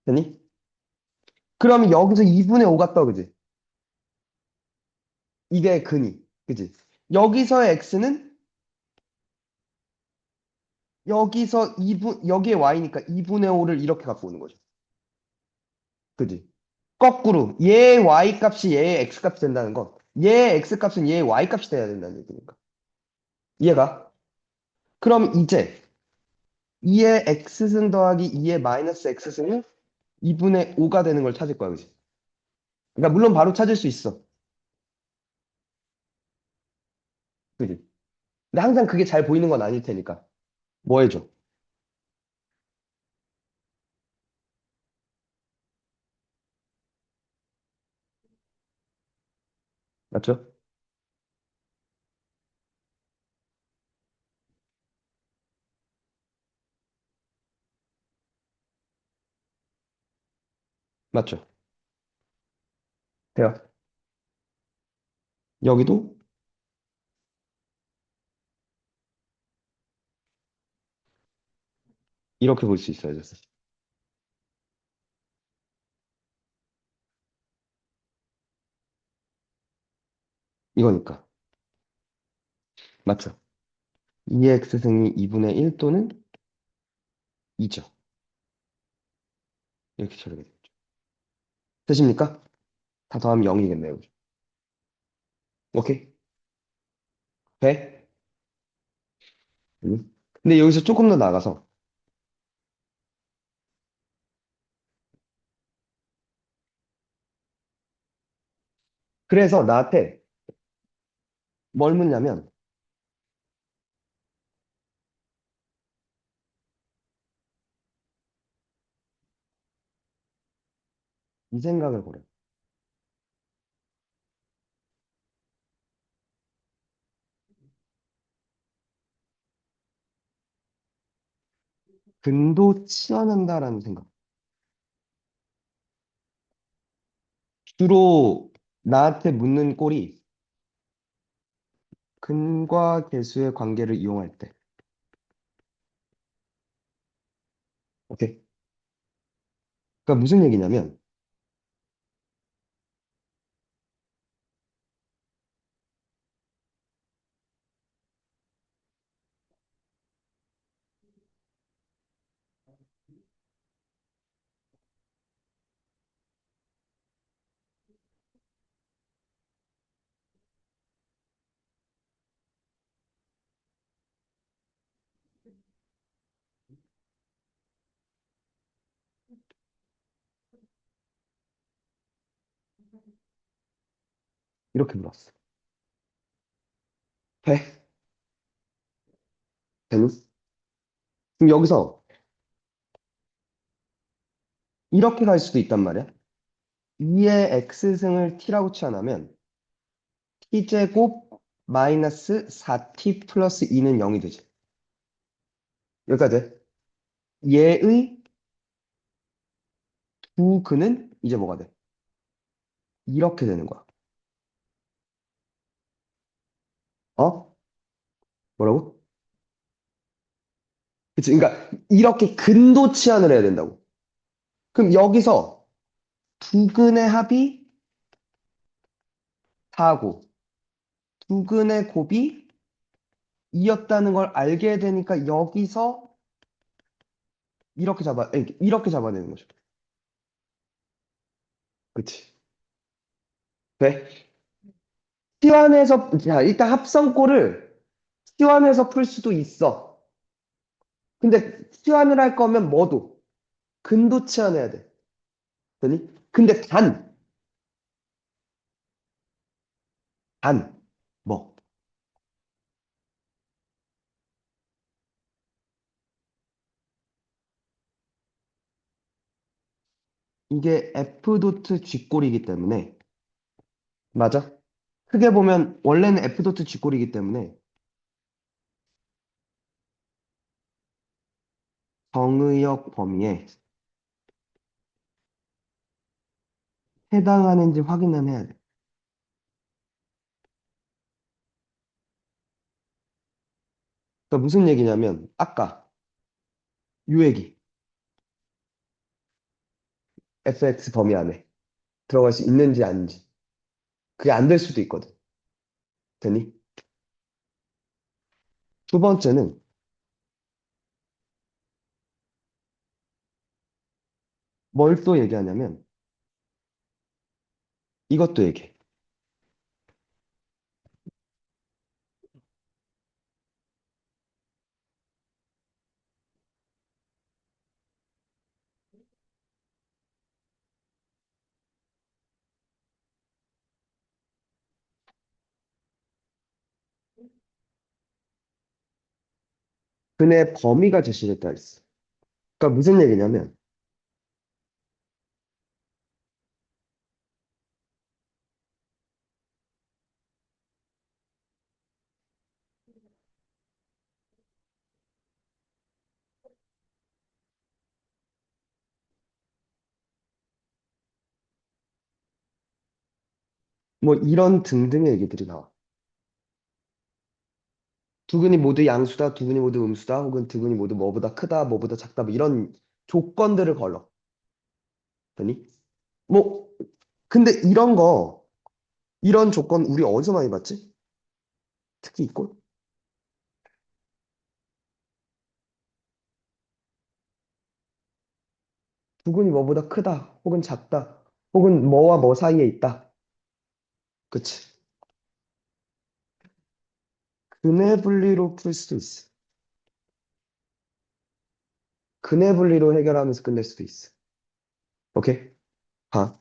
S1: 되니? 그럼 여기서 2분의 5가 떠, 그지? 이게 근이. 그지? 여기서의 x는 여기서 2분, 여기에 y니까 2분의 5를 이렇게 갖고 오는 거죠. 그지? 거꾸로 얘의 y 값이 얘의 x 값이 된다는 건 얘의 x 값은 얘의 y 값이 돼야 된다는 얘기니까. 이해가? 그럼 이제 2의 x승 더하기 2의 마이너스 x승은 2분의 5가 되는 걸 찾을 거야, 그지? 그러니까 물론 바로 찾을 수 있어. 그지? 근데 항상 그게 잘 보이는 건 아닐 테니까. 뭐 해줘? 맞죠? 맞죠? 돼요. 여기도 이렇게 볼 수 있어요. 그래서. 이거니까. 맞죠? 2의 x승이 2분의 1 또는 2죠. 이렇게 처리가 되죠. 되십니까? 다 더하면 0이겠네요. 오케이? 돼? 근데 여기서 조금 더 나가서 그래서 나한테 뭘 묻냐면 이 생각을 보래. 근도 치환한다라는 생각. 주로 나한테 묻는 꼴이 근과 계수의 관계를 이용할 때. 오케이? 그러니까 무슨 얘기냐면 이렇게 물었어. 돼? 되니? 그럼 여기서 이렇게 갈 수도 있단 말이야. 2의 x승을 t라고 치환하면 t제곱 마이너스 4t 플러스 2는 0이 되지. 여기까지. 얘의 두 근은 이제 뭐가 돼? 이렇게 되는 거야. 어? 뭐라고? 그치? 그러니까 이렇게 근도 치환을 해야 된다고. 그럼 여기서 두 근의 합이 4고 두 근의 곱이 2였다는 걸 알게 되니까 여기서 이렇게 잡아내는 거죠. 그치? 돼? 치환해서 자, 일단 합성꼴을 치환해서 풀 수도 있어. 근데 치환을 할 거면 뭐도 근도 치환해야 돼. 되니? 근데 단, 뭐? 이게 F 도트 G꼴이기 때문에, 맞아? 크게 보면 원래는 F 도트 G꼴이기 때문에 정의역 범위에 해당하는지 확인은 해야 돼. 그러니까 무슨 얘기냐면 아까 유액이 fx 범위 안에 들어갈 수 있는지 아닌지 그게 안 될 수도 있거든. 되니? 두 번째는 뭘 또 얘기하냐면 이것도 얘기해. 근의 범위가 제시됐다 했어. 그러니까 무슨 얘기냐면 뭐 이런 등등의 얘기들이 나와. 두 근이 모두 양수다, 두 근이 모두 음수다, 혹은 두 근이 모두 뭐보다 크다, 뭐보다 작다, 뭐 이런 조건들을 걸러. 되니? 뭐 근데 이런 조건 우리 어디서 많이 봤지? 특히 이꼴? 두 근이 뭐보다 크다, 혹은 작다, 혹은 뭐와 뭐 사이에 있다. 그치? 근의 분리로 풀 수도 있어. 근의 분리로 해결하면서 끝낼 수도 있어. 오케이? 봐.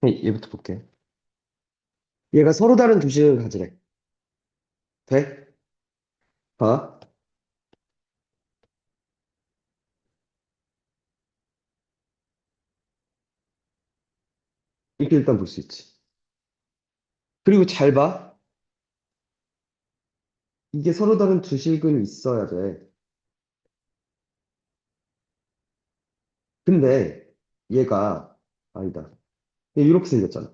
S1: 얘부터 볼게. 얘가 서로 다른 두식을 가지래. 돼? 봐. 이렇게 일단 볼 수 있지. 그리고 잘 봐. 이게 서로 다른 두식은 있어야 돼. 근데 얘가 아니다. 얘 이렇게 생겼잖아.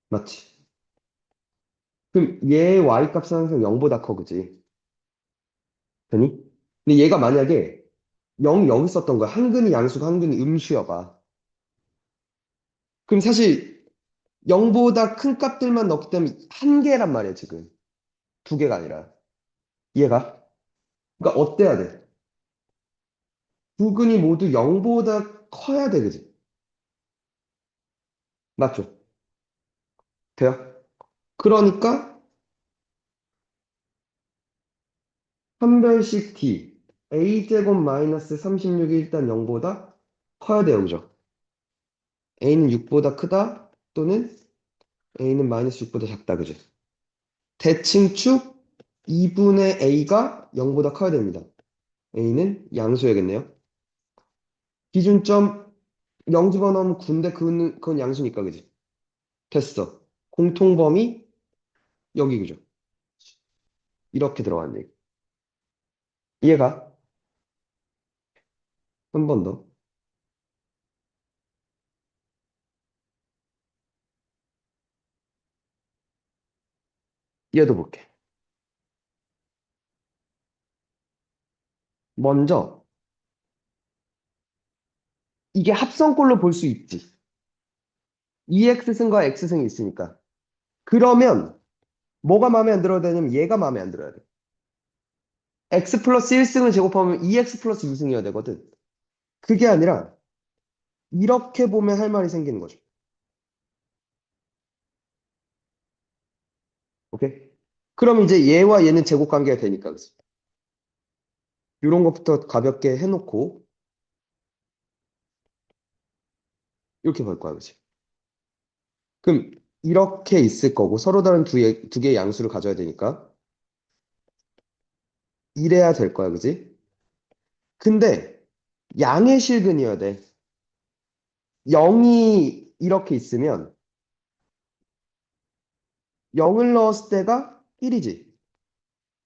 S1: 맞지? 그럼 얘 y 값은 항상 0보다 커, 그지? 되니? 근데 얘가 만약에 0, 여기 썼던 거야. 한 근이 양수고 한 근이 음수여봐. 그럼 사실 0보다 큰 값들만 넣기 때문에 한 개란 말이야, 지금. 두 개가 아니라. 이해가? 그러니까 어때야 돼? 두 근이 모두 0보다 커야 돼, 그지? 맞죠? 돼요? 그러니까 한별식 d a제곱 마이너스 36이 일단 0보다 커야 돼요, 그죠? a는 6보다 크다 또는 a는 마이너스 6보다 작다, 그죠? 대칭축 2분의 a가 0보다 커야 됩니다. a는 양수야겠네요. 기준점 0 집어넣으면 9인데 그건 양수니까, 그지? 됐어. 공통범위 여기, 그죠? 이렇게 들어갔네. 이해가? 한 번 더. 얘도 볼게. 먼저 이게 합성꼴로 볼 수 있지. EX승과 X승이 있으니까. 그러면 뭐가 마음에 안 들어야 되냐면 얘가 마음에 안 들어야 돼. x 플러스 1승을 제곱하면 2x 플러스 2승이어야 되거든. 그게 아니라 이렇게 보면 할 말이 생기는 거죠. 오케이? 그럼 이제 얘와 얘는 제곱 관계가 되니까 그치? 이런 것부터 가볍게 해놓고 이렇게 볼 거야, 그치? 그럼 이렇게 있을 거고 서로 다른 두 개의 양수를 가져야 되니까 이래야 될 거야, 그치? 근데 양의 실근이어야 돼. 0이 이렇게 있으면 0을 넣었을 때가 1이지.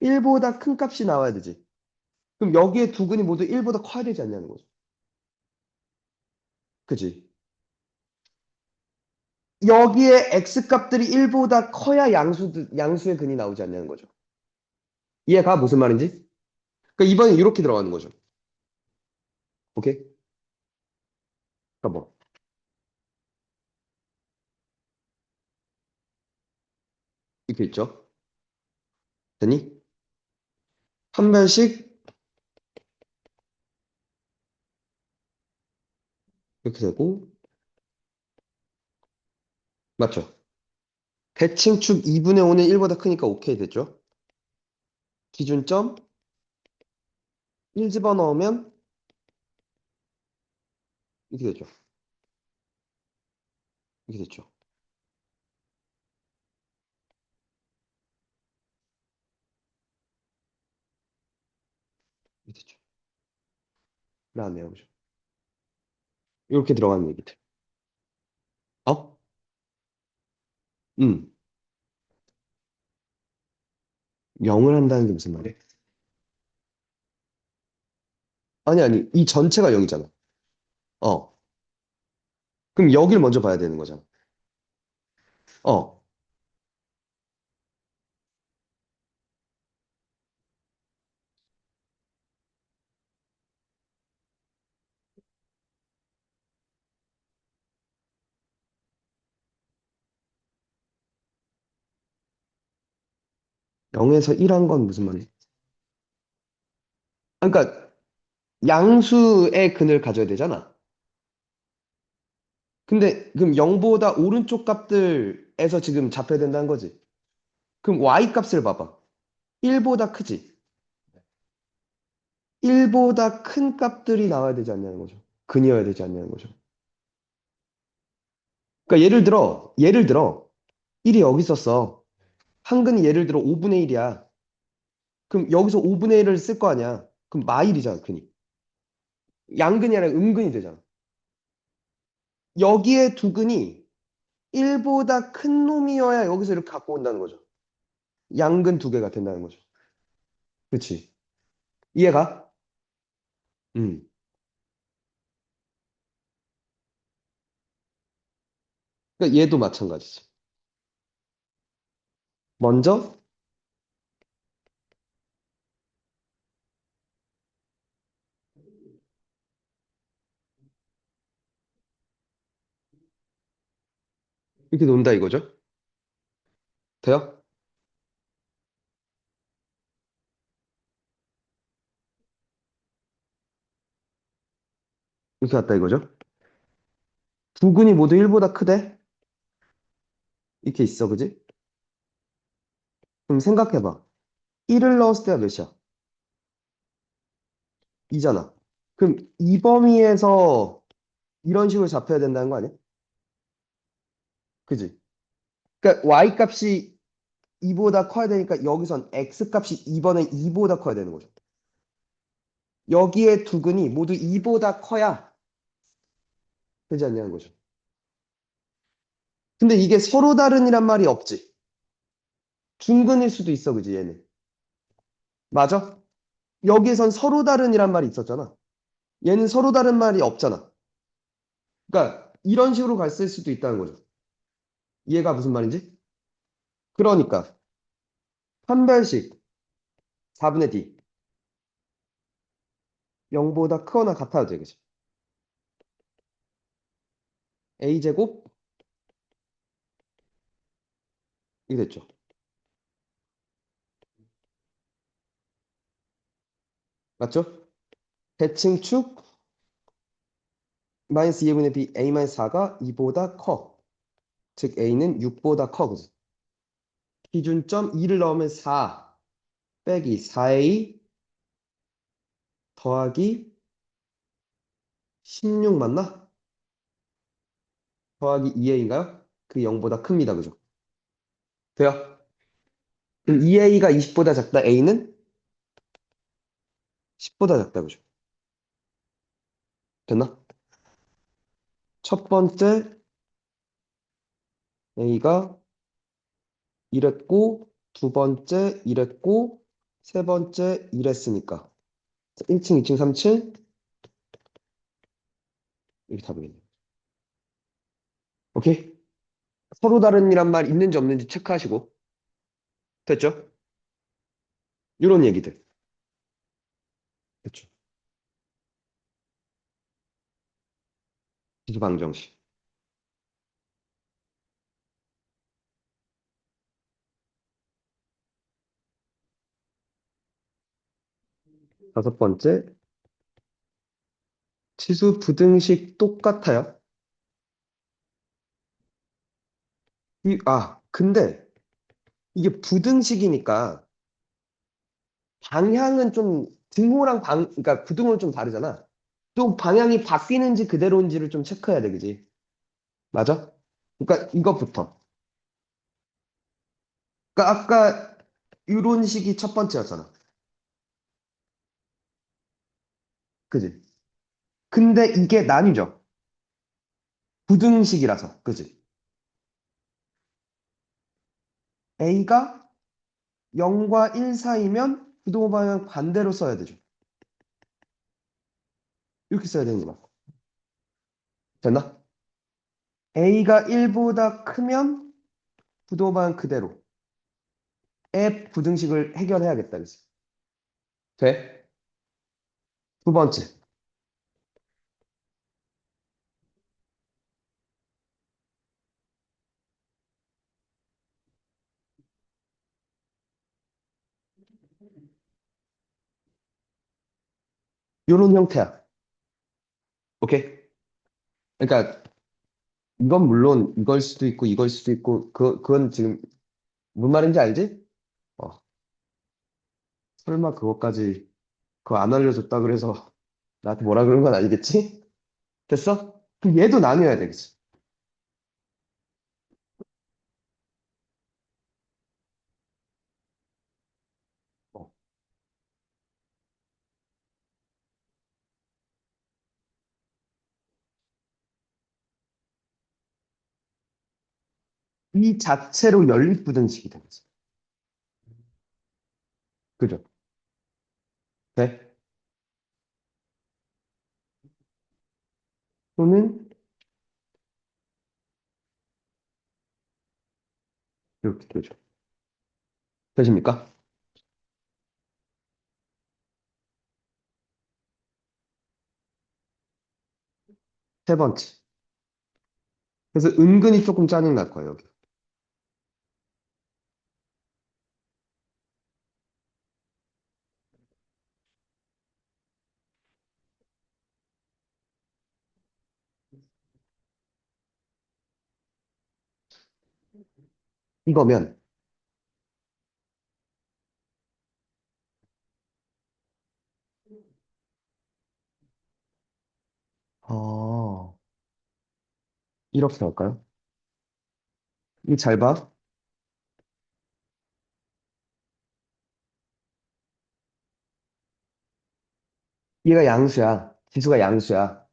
S1: 1보다 큰 값이 나와야 되지. 그럼 여기에 두 근이 모두 1보다 커야 되지 않냐는 거죠. 그지? 여기에 x 값들이 1보다 커야 양수의 근이 나오지 않냐는 거죠. 이해가 무슨 말인지? 그러니까 이번엔 이렇게 들어가는 거죠. 오케이? 그러니까 뭐 이렇게 있죠. 되니? 한 발씩 이렇게 되고 맞죠? 대칭축 2분의 5는 1보다 크니까 오케이 됐죠? 기준점 1 집어넣으면 이렇게 되죠. 이렇게 됐죠. 이렇게 됐죠. 라네요. 그죠? 이렇게 들어가는 얘기들. 어? 음. 0을 한다는 게 무슨 말이야? 아니, 아니. 이 전체가 0이잖아. 어. 그럼 여길 먼저 봐야 되는 거잖아. 어. 0에서 1한 건 무슨 말이야? 그러니까 양수의 근을 가져야 되잖아. 근데 그럼 0보다 오른쪽 값들에서 지금 잡혀야 된다는 거지. 그럼 y 값을 봐봐. 1보다 크지. 1보다 큰 값들이 나와야 되지 않냐는 거죠. 근이어야 되지 않냐는 거죠. 그러니까 예를 들어 1이 여기 있었어. 한근이 예를 들어 5분의 1이야. 그럼 여기서 5분의 1을 쓸 거 아니야. 그럼 마일이잖아, 근이. 양근이 아니라 음근이 되잖아. 여기에 두 근이 1보다 큰 놈이어야 여기서 이렇게 갖고 온다는 거죠. 양근 두 개가 된다는 거죠. 그렇지. 이해가? 음. 그러니까 얘도 마찬가지지. 먼저 이렇게 논다 이거죠. 돼요? 이렇게 갔다 이거죠. 두 근이 모두 1보다 크대? 이렇게 있어, 그지? 그럼 생각해봐. 1을 넣었을 때가 몇이야? 2잖아. 그럼 이 범위에서 이런 식으로 잡혀야 된다는 거 아니야? 그지? 그러니까 y 값이 2보다 커야 되니까 여기선 x 값이 2번에 2보다 커야 되는 거죠. 여기에 두 근이 모두 2보다 커야 되지 않냐는 거죠. 근데 이게 서로 다른이란 말이 없지. 중근일 수도 있어, 그지, 얘는. 맞아? 여기에선 서로 다른이란 말이 있었잖아. 얘는 서로 다른 말이 없잖아. 그러니까 이런 식으로 갔을 수도 있다는 거죠. 이해가 무슨 말인지? 그러니까 판별식 4분의 d 0보다 크거나 같아도 돼, 그지? a제곱 이게 됐죠. 맞죠? 대칭축 마이너스 2분의 b a 마이너스 4가 2보다 커. 즉 a는 6보다 커. 그죠? 기준점 2를 넣으면 4 빼기 4a 더하기 16 맞나? 더하기 2a인가요? 그 0보다 큽니다. 그죠? 돼요? 그럼 2a가 20보다 작다. a는 10보다 작다. 그죠? 됐나? 첫 번째 a가 이랬고 두 번째 이랬고 세 번째 이랬으니까 1층, 2층, 3층 이렇게 답이겠네요. 오케이? 서로 다른이란 말 있는지 없는지 체크하시고 됐죠? 이런 얘기들 됐죠? 지수방정식 다섯 번째 치수 부등식 똑같아요. 근데 이게 부등식이니까 방향은 좀 등호랑 그러니까 부등호는 좀 다르잖아. 또 방향이 바뀌는지 그대로인지를 좀 체크해야 돼, 그지? 맞아? 그러니까 이것부터. 그러니까 아까 이런 식이 첫 번째였잖아. 그지? 근데 이게 나뉘죠. 부등식이라서. 그지? A가 0과 1 사이면 부등호 방향 반대로 써야 되죠. 이렇게 써야 되는 거야. 됐나? A가 1보다 크면 부등호 방향 그대로. 의 부등식을 해결해야겠다. 그지? 돼? 두 번째. 요런 형태야. 오케이? 그러니까 이건 물론 이걸 수도 있고 이걸 수도 있고 그건 지금 무슨 말인지 알지? 어, 설마 그것까지 그거 안 알려줬다 그래서 나한테 뭐라 그런 건 아니겠지? 됐어? 그럼 얘도 나뉘어야 되겠지. 어. 이 자체로 연립부등식이 되겠지. 그죠? 네? 또는 이렇게 되죠. 되십니까? 세 번째. 그래서 은근히 조금 짜증 날 거예요, 여기. 이거면, 어, 이렇게 할까요? 이 잘 봐. 얘가 양수야. 지수가 양수야.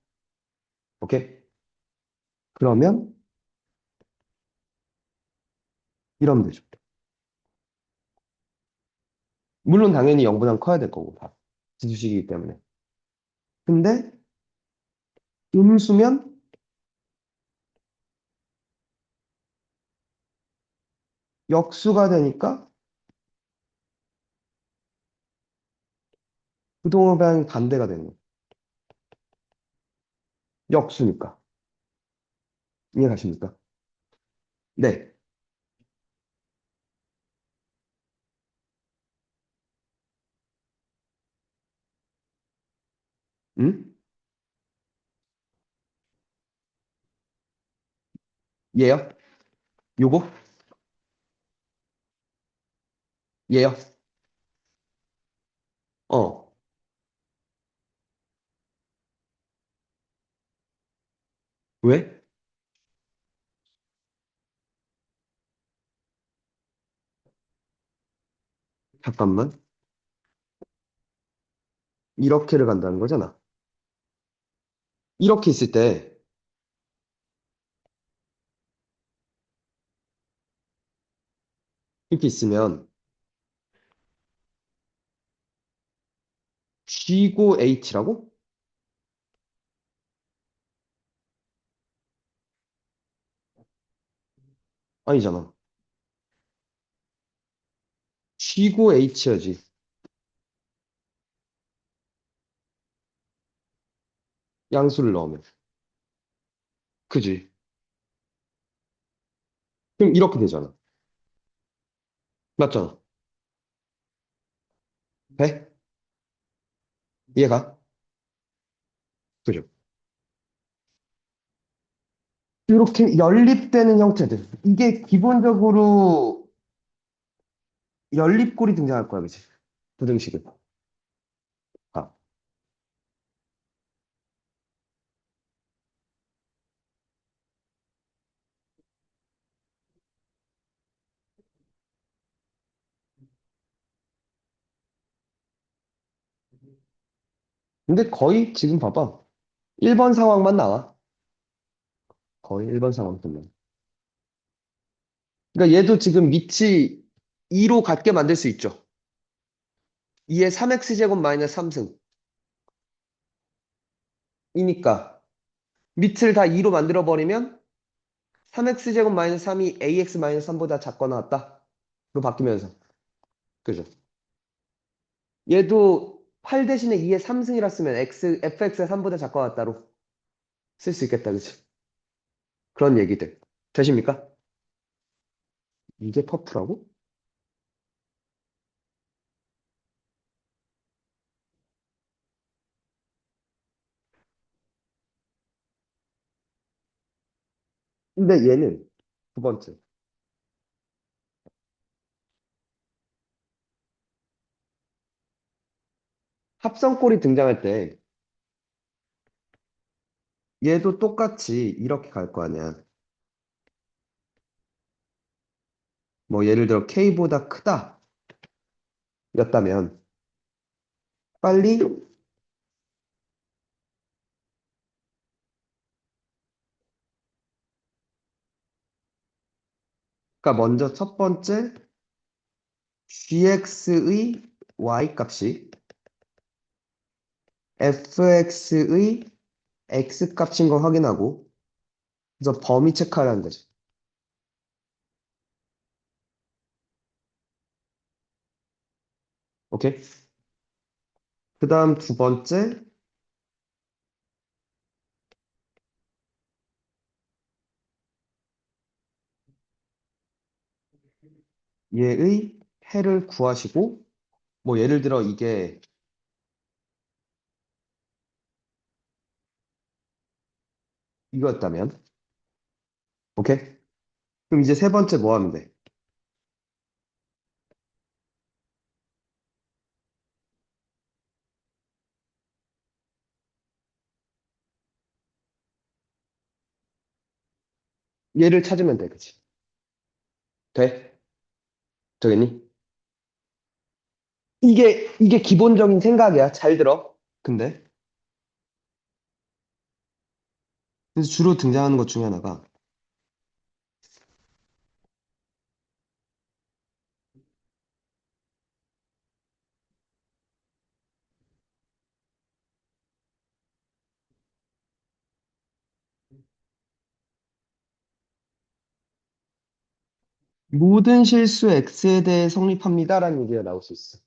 S1: 오케이? 그러면 이러면 되죠. 물론 당연히 0보단 커야 될 거고, 다. 지수식이기 때문에. 근데 음수면 역수가 되니까 부동호 방향이 반대가 되는 거예요. 역수니까. 이해가십니까? 네. 응? 얘요? 요거? 얘요? 어. 왜? 잠깐만. 이렇게를 간다는 거잖아. 이렇게 있을 때, 이렇게 있으면, G고 H라고? 아니잖아. G고 H여지. 양수를 넣으면. 그지? 그럼 이렇게 되잖아. 맞잖아. 돼? 이해가? 그죠? 이렇게 연립되는 형태들. 이게 기본적으로 연립골이 등장할 거야, 그치? 부등식은. 아. 근데 거의 지금 봐봐. 1번 상황만 나와. 거의 1번 상황만. 그러니까 얘도 지금 밑이 2로 같게 만들 수 있죠. 2의 3x제곱 마이너스 3승. 이니까 밑을 다 2로 만들어버리면 3x제곱 마이너스 3이 ax 마이너스 3보다 작거나 같다. 로 바뀌면서. 그죠? 얘도 8 대신에 2의 3승이라 쓰면 fx의 3보다 작거나 같다로 쓸 수 있겠다. 그치? 그런 얘기들. 되십니까? 이게 퍼프라고? 근데 얘는 두 번째. 합성꼴이 등장할 때 얘도 똑같이 이렇게 갈 거 아니야. 뭐 예를 들어 k보다 크다 였다면 빨리 그러니까 먼저 첫 번째 gx의 y 값이 fx의 x 값인 걸 확인하고 그래서 범위 체크하라는 거지. 오케이? 그 다음 두 번째 얘의 해를 구하시고 뭐 예를 들어 이게 이거였다면 오케이? 그럼 이제 세 번째 뭐 하면 돼? 얘를 찾으면 돼. 그치? 돼? 되겠니? 이게 기본적인 생각이야. 잘 들어. 근데 그래서 주로 등장하는 것 중에 하나가 모든 실수 X에 대해 성립합니다라는 얘기가 나올 수 있어.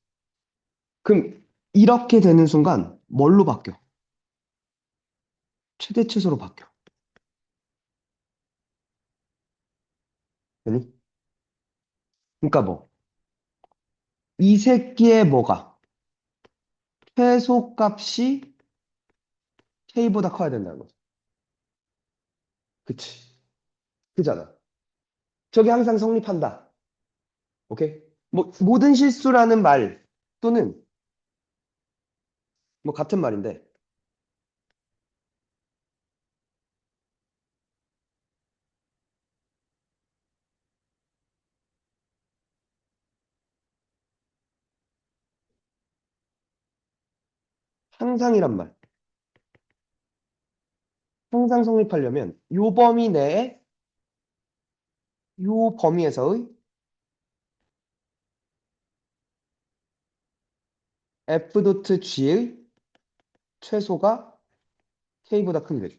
S1: 그럼 이렇게 되는 순간 뭘로 바뀌어? 최대 최소로 바뀌어. 되니? 그러니까 뭐 이 새끼의 뭐가 최소값이 K보다 커야 된다는 거죠. 그치. 그잖아. 저게 항상 성립한다. 오케이? 뭐, 모든 실수라는 말 또는 뭐 같은 말인데 항상이란 말. 항상 성립하려면 요 범위 내에 요 범위에서의 F.G의 최소가 K보다 큰 거죠.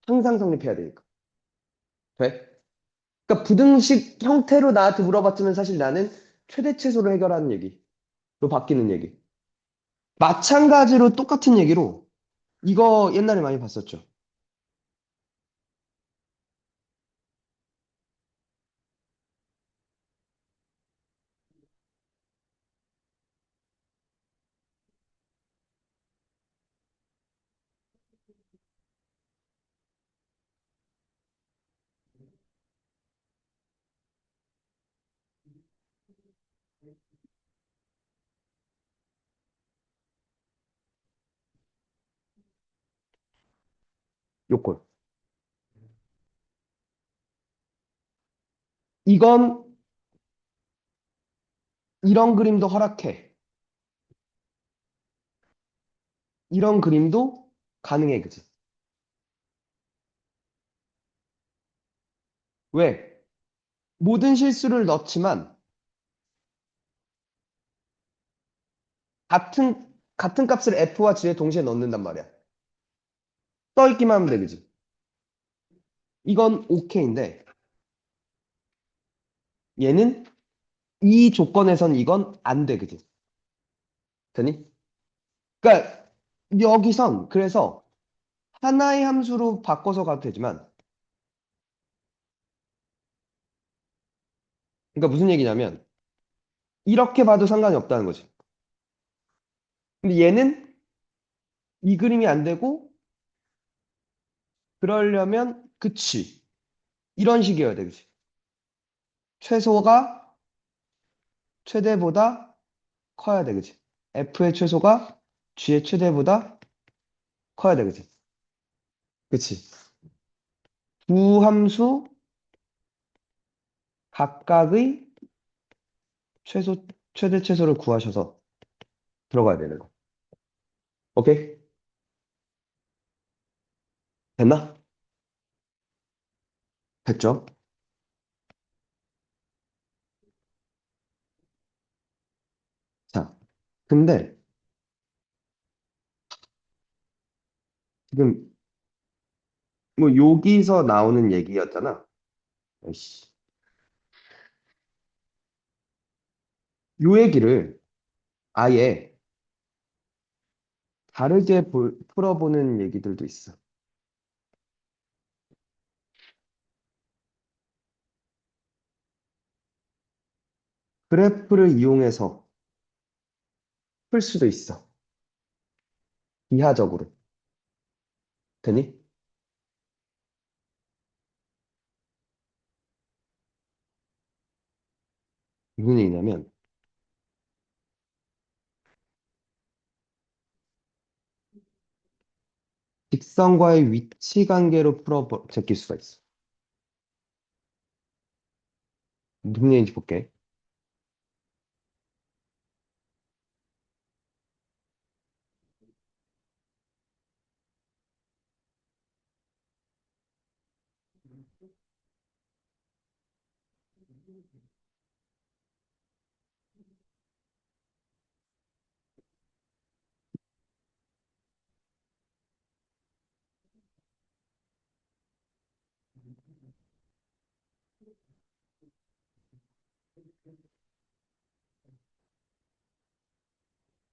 S1: 항상 성립해야 되니까. 돼? 그러니까 부등식 형태로 나한테 물어봤지만 사실 나는 최대치수로 해결하는 얘기로 바뀌는 얘기. 마찬가지로 똑같은 얘기로 이거 옛날에 많이 봤었죠. 요걸. 이건 이런 그림도 허락해. 이런 그림도 가능해, 그지? 왜? 모든 실수를 넣지만 같은 값을 F와 G에 동시에 넣는단 말이야. 떠있기만 하면 돼, 그지? 이건 OK인데 얘는 이 조건에선 이건 안 돼, 그지? 되니? 그러니까 여기선 그래서 하나의 함수로 바꿔서 가도 되지만 그러니까 무슨 얘기냐면 이렇게 봐도 상관이 없다는 거지. 근데 얘는 이 그림이 안 되고 그러려면 그치. 이런 식이어야 돼, 그치? 최소가 최대보다 커야 돼, 그치? F의 최소가 G의 최대보다 커야 돼, 그치? 그치? 두 함수 각각의 최소, 최대 최소를 구하셔서 들어가야 되는 거. 오케이? 됐나? 됐죠? 자, 근데 지금 뭐 여기서 나오는 얘기였잖아. 아이씨. 요 얘기를 아예 다르게 풀어보는 얘기들도 있어. 그래프를 이용해서 풀 수도 있어. 이하적으로. 되니? 무슨 얘기냐면, 직선과의 위치 관계로 제낄 수가 있어. 무슨 얘기인지 볼게.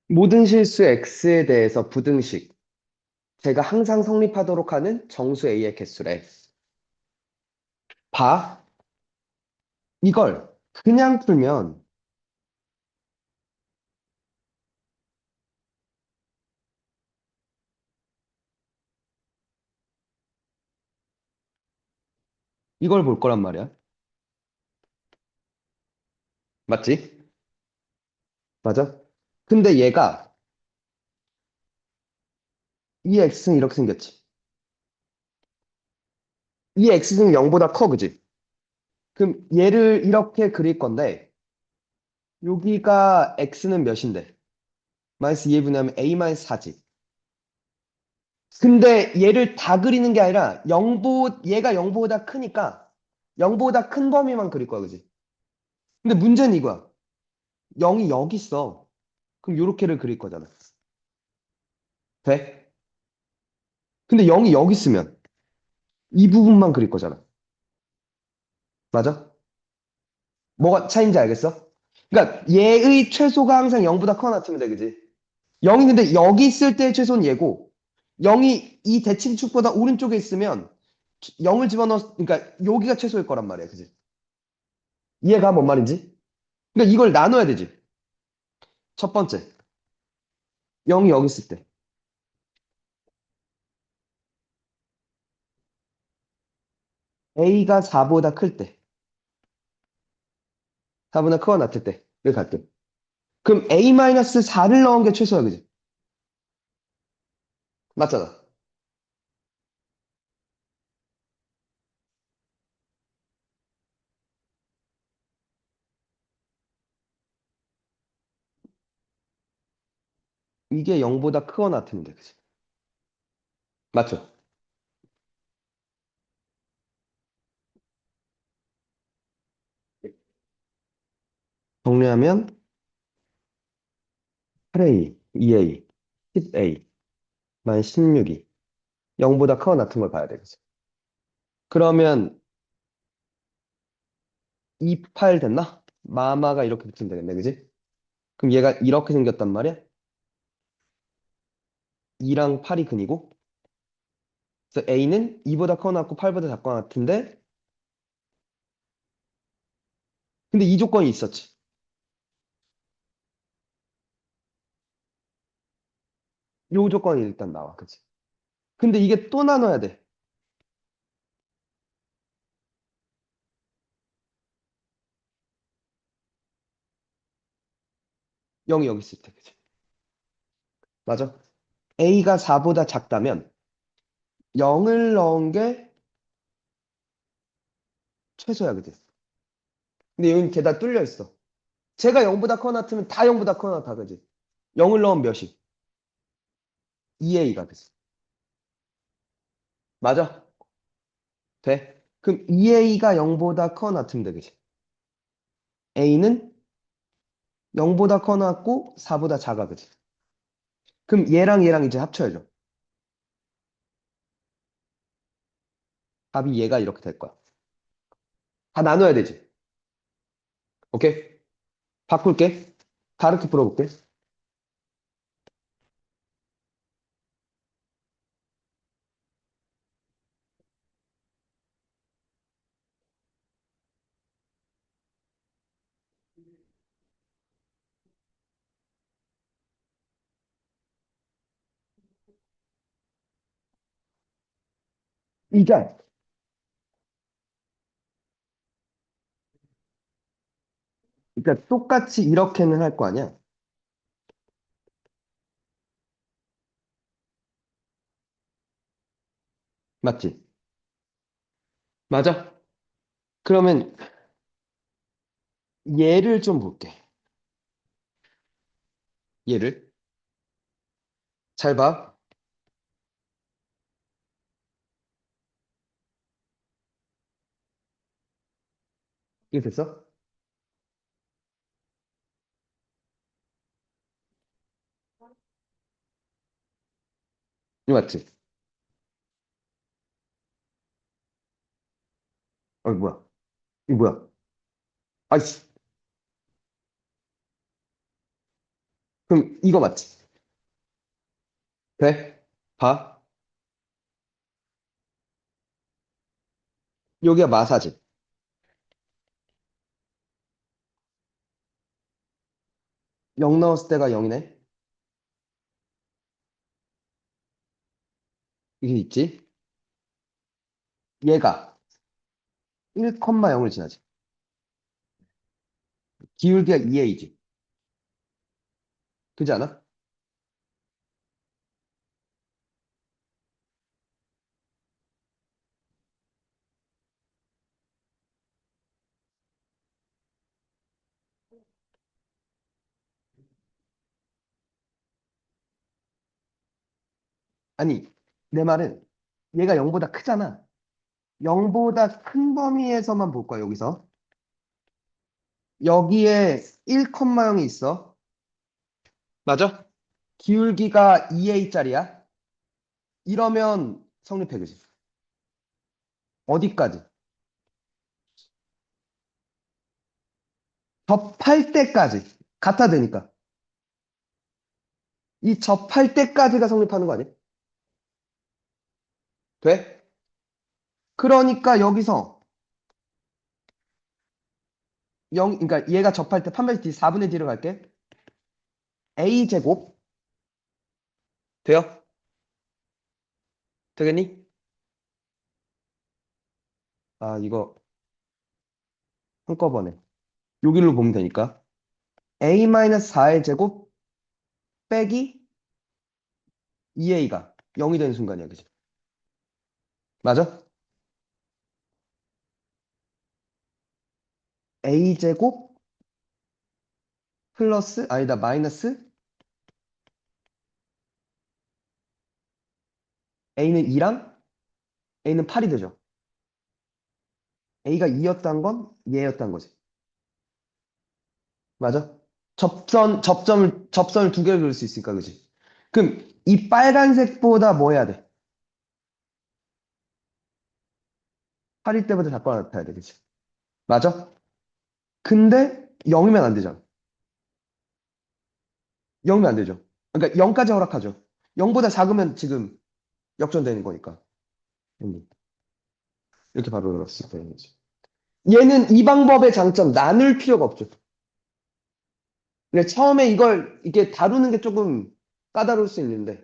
S1: 모든 실수 X에 대해서 부등식. 제가 항상 성립하도록 하는 정수 A의 개수래. 봐. 이걸 그냥 풀면 이걸 볼 거란 말이야. 맞지? 맞아? 근데 얘가 이 x는 이렇게 생겼지. 이 x는 0보다 커, 그지? 그럼 얘를 이렇게 그릴 건데 여기가 x는 몇인데? 마이너스 2에 분하면 a 마이너스 4지. 근데 얘를 다 그리는 게 아니라 얘가 0보다 크니까 0보다 큰 범위만 그릴 거야, 그지? 근데 문제는 이거야. 0이 여기 있어. 그럼 요렇게를 그릴 거잖아. 돼? 근데 0이 여기 있으면 이 부분만 그릴 거잖아. 맞아? 뭐가 차이인지 알겠어? 그러니까 얘의 최소가 항상 0보다 커나 같으면 돼, 그지? 0이 근데 여기 있을 때의 최소는 얘고 0이 이 대칭축보다 오른쪽에 있으면 0을 집어넣어, 그러니까 여기가 최소일 거란 말이야, 그지? 이해가 뭔 말인지? 그러니까 이걸 나눠야 되지. 첫 번째, 0이 여기 있을 때. A가 4보다 클 때. 4보다 크거나 같을 때. 이렇게 갈게. 그럼 A-4를 넣은 게 최소야, 그지? 맞잖아. 이게 0보다 크거나 같으면 돼, 그지? 맞죠? 정리하면 8A, 2A, 10A, 만 16이 0보다 크거나 같은 걸 봐야 돼, 그지? 그러면 28 됐나? 마마가 이렇게 붙으면 되겠네, 그지? 그럼 얘가 이렇게 생겼단 말이야? 2랑 8이 근이고, 그래서 A는 2보다 크거나 같고 8보다 작거나 같은데, 근데 이 조건이 있었지. 요 조건이 일단 나와, 그지? 근데 이게 또 나눠야 돼. 0이 여기 있을 때, 그지? 맞아? A가 4보다 작다면 0을 넣은 게 최소야, 그지? 근데 여긴 게다 뚫려 있어. 제가 0보다 커나 같으면 다 0보다 커나 다, 그지? 0을 넣으면 몇이? 2A가, 그지? 맞아? 돼? 그럼 2A가 0보다 커나 같으면 돼, 그지? A는 0보다 커나 같고 4보다 작아, 그지? 그럼 얘랑 이제 합쳐야죠. 답이 얘가 이렇게 될 거야. 다 나눠야 되지. 오케이? 바꿀게. 다르게 풀어볼게. 이게, 그러니까 똑같이 이렇게는 할 거 아니야? 맞지? 맞아? 그러면 얘를 좀 볼게. 얘를. 잘 봐. 이게 됐어? 이거 맞지? 뭐야? 이거 뭐야? 아이씨. 그럼 이거 맞지? 그래? 봐. 여기가 마사지. 0 넣었을 때가 0이네? 이게 있지? 얘가 1,0을 지나지. 기울기가 2a지. 그지 않아? 아니, 내 말은 얘가 0보다 크잖아. 0보다 큰 범위에서만 볼 거야, 여기서. 여기에 1,0이 있어. 맞아? 기울기가 2a짜리야. 이러면 성립해, 그지? 어디까지? 접할 때까지. 같아 되니까. 이 접할 때까지가 성립하는 거 아니야? 돼? 그러니까 여기서 그러니까 얘가 접할 때 판별식 D 4분의 D로 갈게. A 제곱 돼요? 되겠니? 아, 이거 한꺼번에 여기로 보면 되니까. A-4의 제곱 빼기 2A가 0이 되는 순간이야, 그지? 맞아? A 제곱 플러스 아니다 마이너스 A는 2랑 A는 8이 되죠. A가 2였던 건 얘였던 거지. 맞아? 접선을 두 개를 그릴 수 있으니까, 그지? 그럼 이 빨간색보다 뭐 해야 돼? 8일 때보다 작거나 같아야 돼, 그지? 맞아? 근데 0이면 안 되잖아. 0이면 안 되죠. 그러니까 0까지 허락하죠. 0보다 작으면 지금 역전되는 거니까. 이렇게 바로 열었을 때. 얘는 이 방법의 장점, 나눌 필요가 없죠. 근데 처음에 이걸, 이게 다루는 게 조금 까다로울 수 있는데,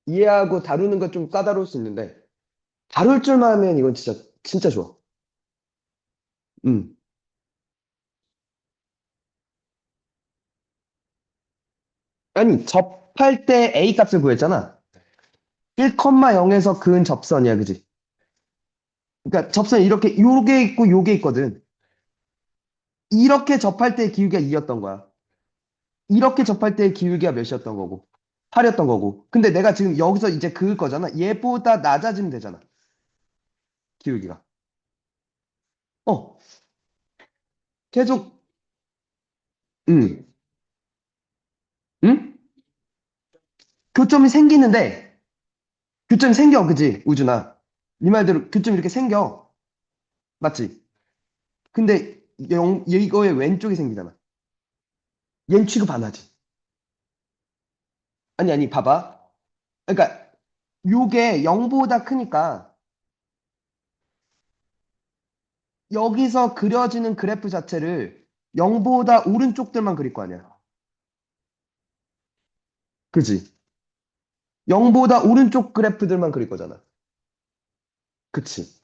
S1: 이해하고 다루는 건 좀 까다로울 수 있는데, 다룰 줄만 하면 이건 진짜 좋아. 음. 아니, 접할 때 A 값을 구했잖아. 1,0에서 그은 접선이야, 그지? 그러니까 접선이 이렇게, 요게 있고 요게 있거든. 이렇게 접할 때 기울기가 2였던 거야. 이렇게 접할 때 기울기가 몇이었던 거고. 8이었던 거고. 근데 내가 지금 여기서 이제 그을 거잖아. 얘보다 낮아지면 되잖아. 기울기가. 어, 계속, 응, 응? 교점이 생기는데, 교점이 생겨, 그지? 우준아. 네 말대로 교점이 이렇게 생겨. 맞지? 근데 이거의 왼쪽이 생기잖아. 얜 취급 안 하지. 아니, 봐봐. 그러니까, 요게 0보다 크니까, 여기서 그려지는 그래프 자체를 0보다 오른쪽들만 그릴 거 아니야. 그지? 0보다 오른쪽 그래프들만 그릴 거잖아. 그치?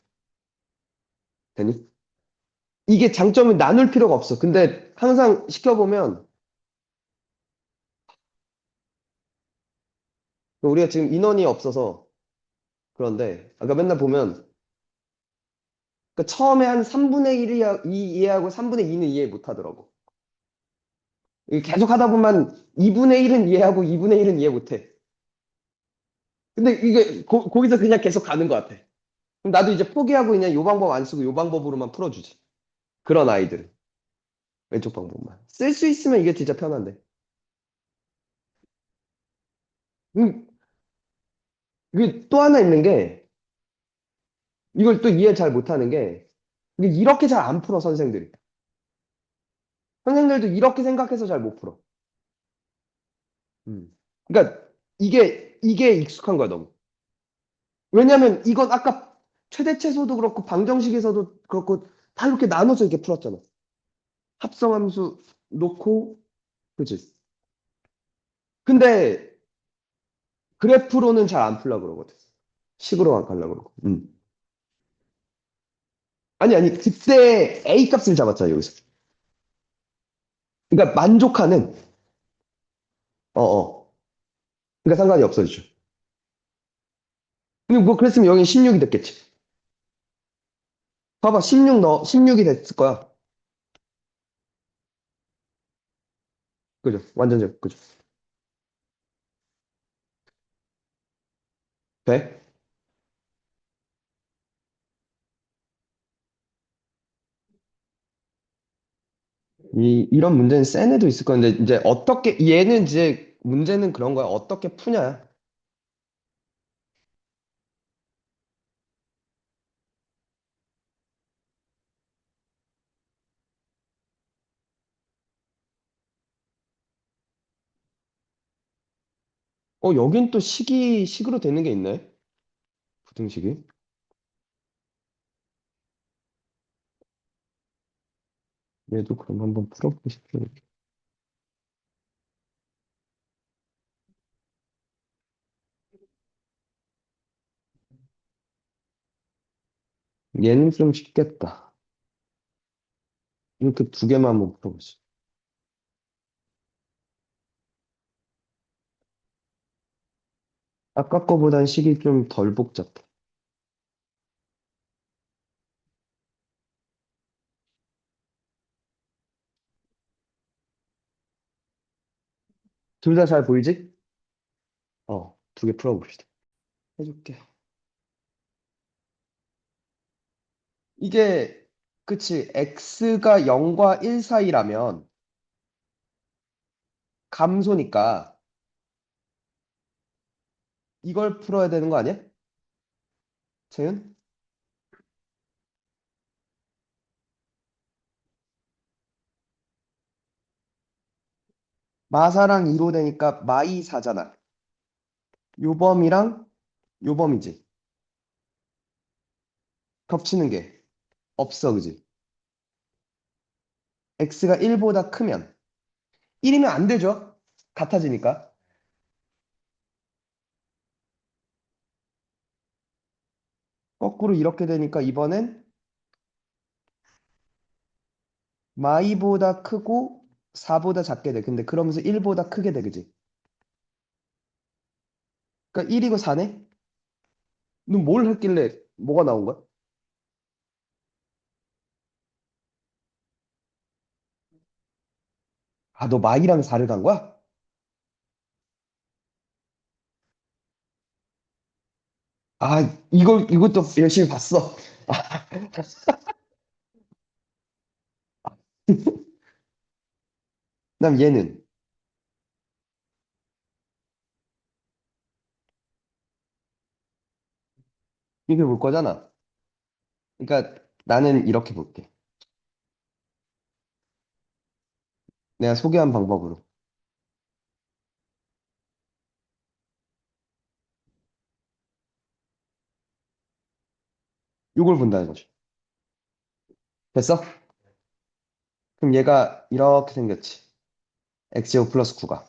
S1: 되니? 이게 장점을 나눌 필요가 없어. 근데 항상 시켜보면 우리가 지금 인원이 없어서 그런데 아까 맨날 보면 그러니까 처음에 한 3분의 1이 이해하고 3분의 2는 이해 못 하더라고. 이게 계속 하다 보면 2분의 1은 이해하고 2분의 1은 이해 못 해. 근데 이게 거기서 그냥 계속 가는 것 같아. 그럼 나도 이제 포기하고 그냥 요 방법 안 쓰고 요 방법으로만 풀어주지. 그런 아이들은. 왼쪽 방법만. 쓸 수 있으면 이게 진짜 편한데. 음, 이게 또 하나 있는 게 이걸 또 이해 잘 못하는 게 이게 이렇게 잘 안 풀어 선생들이. 선생들도 이렇게 생각해서 잘 못 풀어. 그러니까 이게 익숙한 거야 너무. 왜냐면 이건 아까 최대체소도 그렇고 방정식에서도 그렇고 다 이렇게 나눠서 이렇게 풀었잖아. 합성함수 놓고 그치? 근데 그래프로는 잘 안 풀려 그러거든. 식으로만 가려고 그러고. 아니, 아니, 그때 A 값을 잡았잖아, 여기서. 그러니까 만족하는, 어, 어. 그러니까 상관이 없어지죠. 근데 뭐 그랬으면 여기 16이 됐겠지. 봐봐, 16이 됐을 거야. 그죠? 완전 제, 그죠? 돼? 이런 문제는 센 애도 있을 건데, 이제 어떻게, 얘는 이제 문제는 그런 거야. 어떻게 푸냐. 여긴 또 식으로 되는 게 있네. 부등식이. 얘도 그럼 한번 풀어보고 싶네. 얘는 좀 쉽겠다. 이렇게 두 개만 한번 풀어보자. 아까 거보단 식이 좀 덜 복잡해. 둘 다 잘 보이지? 두 개 풀어봅시다. 해줄게. 이게, 그치, x가 0과 1 사이라면 감소니까 이걸 풀어야 되는 거 아니야? 세윤? 마사랑 2로 되니까 마이 4잖아. 요범이랑 요범이지. 겹치는 게 없어, 그지? x가 1보다 크면 1이면 안 되죠? 같아지니까. 거꾸로 이렇게 되니까 이번엔 마이보다 크고 4보다 작게 돼. 근데 그러면서 1보다 크게 돼, 그지? 그러니까 1이고 4네? 너 뭘 했길래 뭐가 나온 거야? 아, 너 마이랑 4를 간 거야? 아, 이것도 열심히 봤어. 그다음 얘는 이게 볼 거잖아. 그러니까 나는 이렇게 볼게. 내가 소개한 방법으로. 이걸 본다는 거죠. 됐어? 그럼 얘가 이렇게 생겼지. x제곱 플러스 9가.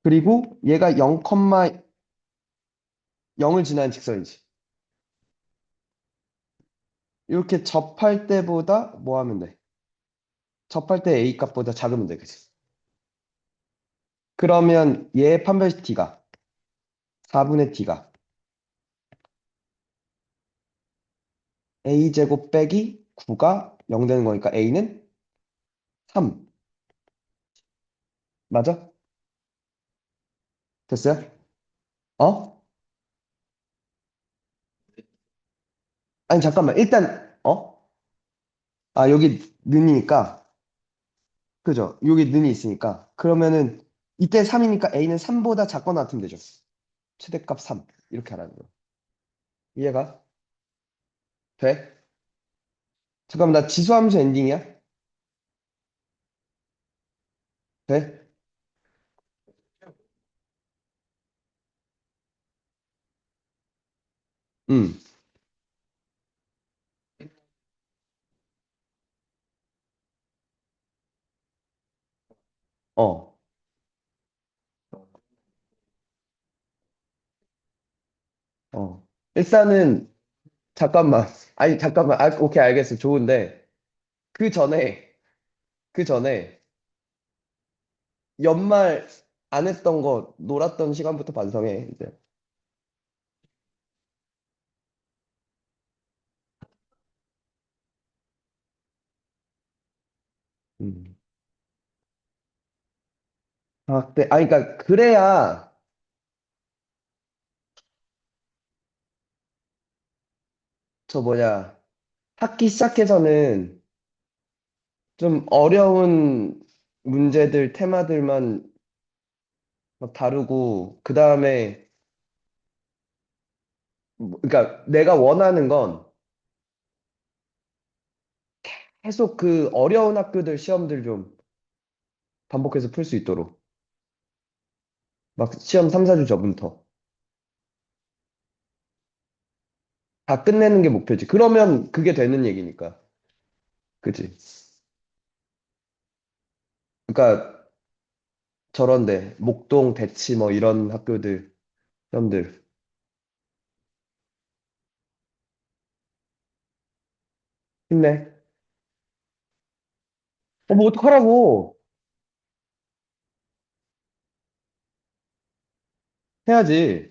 S1: 그리고 얘가 0,0을 지나는 직선이지. 이렇게 접할 때보다 뭐 하면 돼? 접할 때 a 값보다 작으면 돼, 그치? 그러면 얘 판별식 t가 4분의 t가 a제곱 빼기 9가 0 되는 거니까 a는 3. 맞아? 됐어요? 어? 아니, 잠깐만. 일단, 여기 는이니까, 그죠? 여기 는이 있으니까. 그러면은, 이때 3이니까 A는 3보다 작거나 같으면 되죠. 최대값 3. 이렇게 하라는 거. 이해가? 돼? 잠깐만, 나 지수함수 엔딩이야? 돼? 응. 어. 일단은, 잠깐만. 아니, 잠깐만. 아, 오케이, 알겠어. 좋은데. 그 전에, 그 전에, 연말 안 했던 거, 놀았던 시간부터 반성해, 이제. 음. 아, 네. 아니, 그러니까, 그래야, 저 뭐냐, 학기 시작해서는 좀 어려운 문제들, 테마들만 막 다루고, 그 다음에, 그러니까 내가 원하는 건 계속 그 어려운 학교들 시험들 좀 반복해서 풀 수 있도록. 막 시험 3, 4주 전부터. 다 끝내는 게 목표지. 그러면 그게 되는 얘기니까. 그치? 그러니까 저런데, 목동, 대치 뭐 이런 학교들, 시험들. 힘내. 뭐 어떡하라고. 해야지.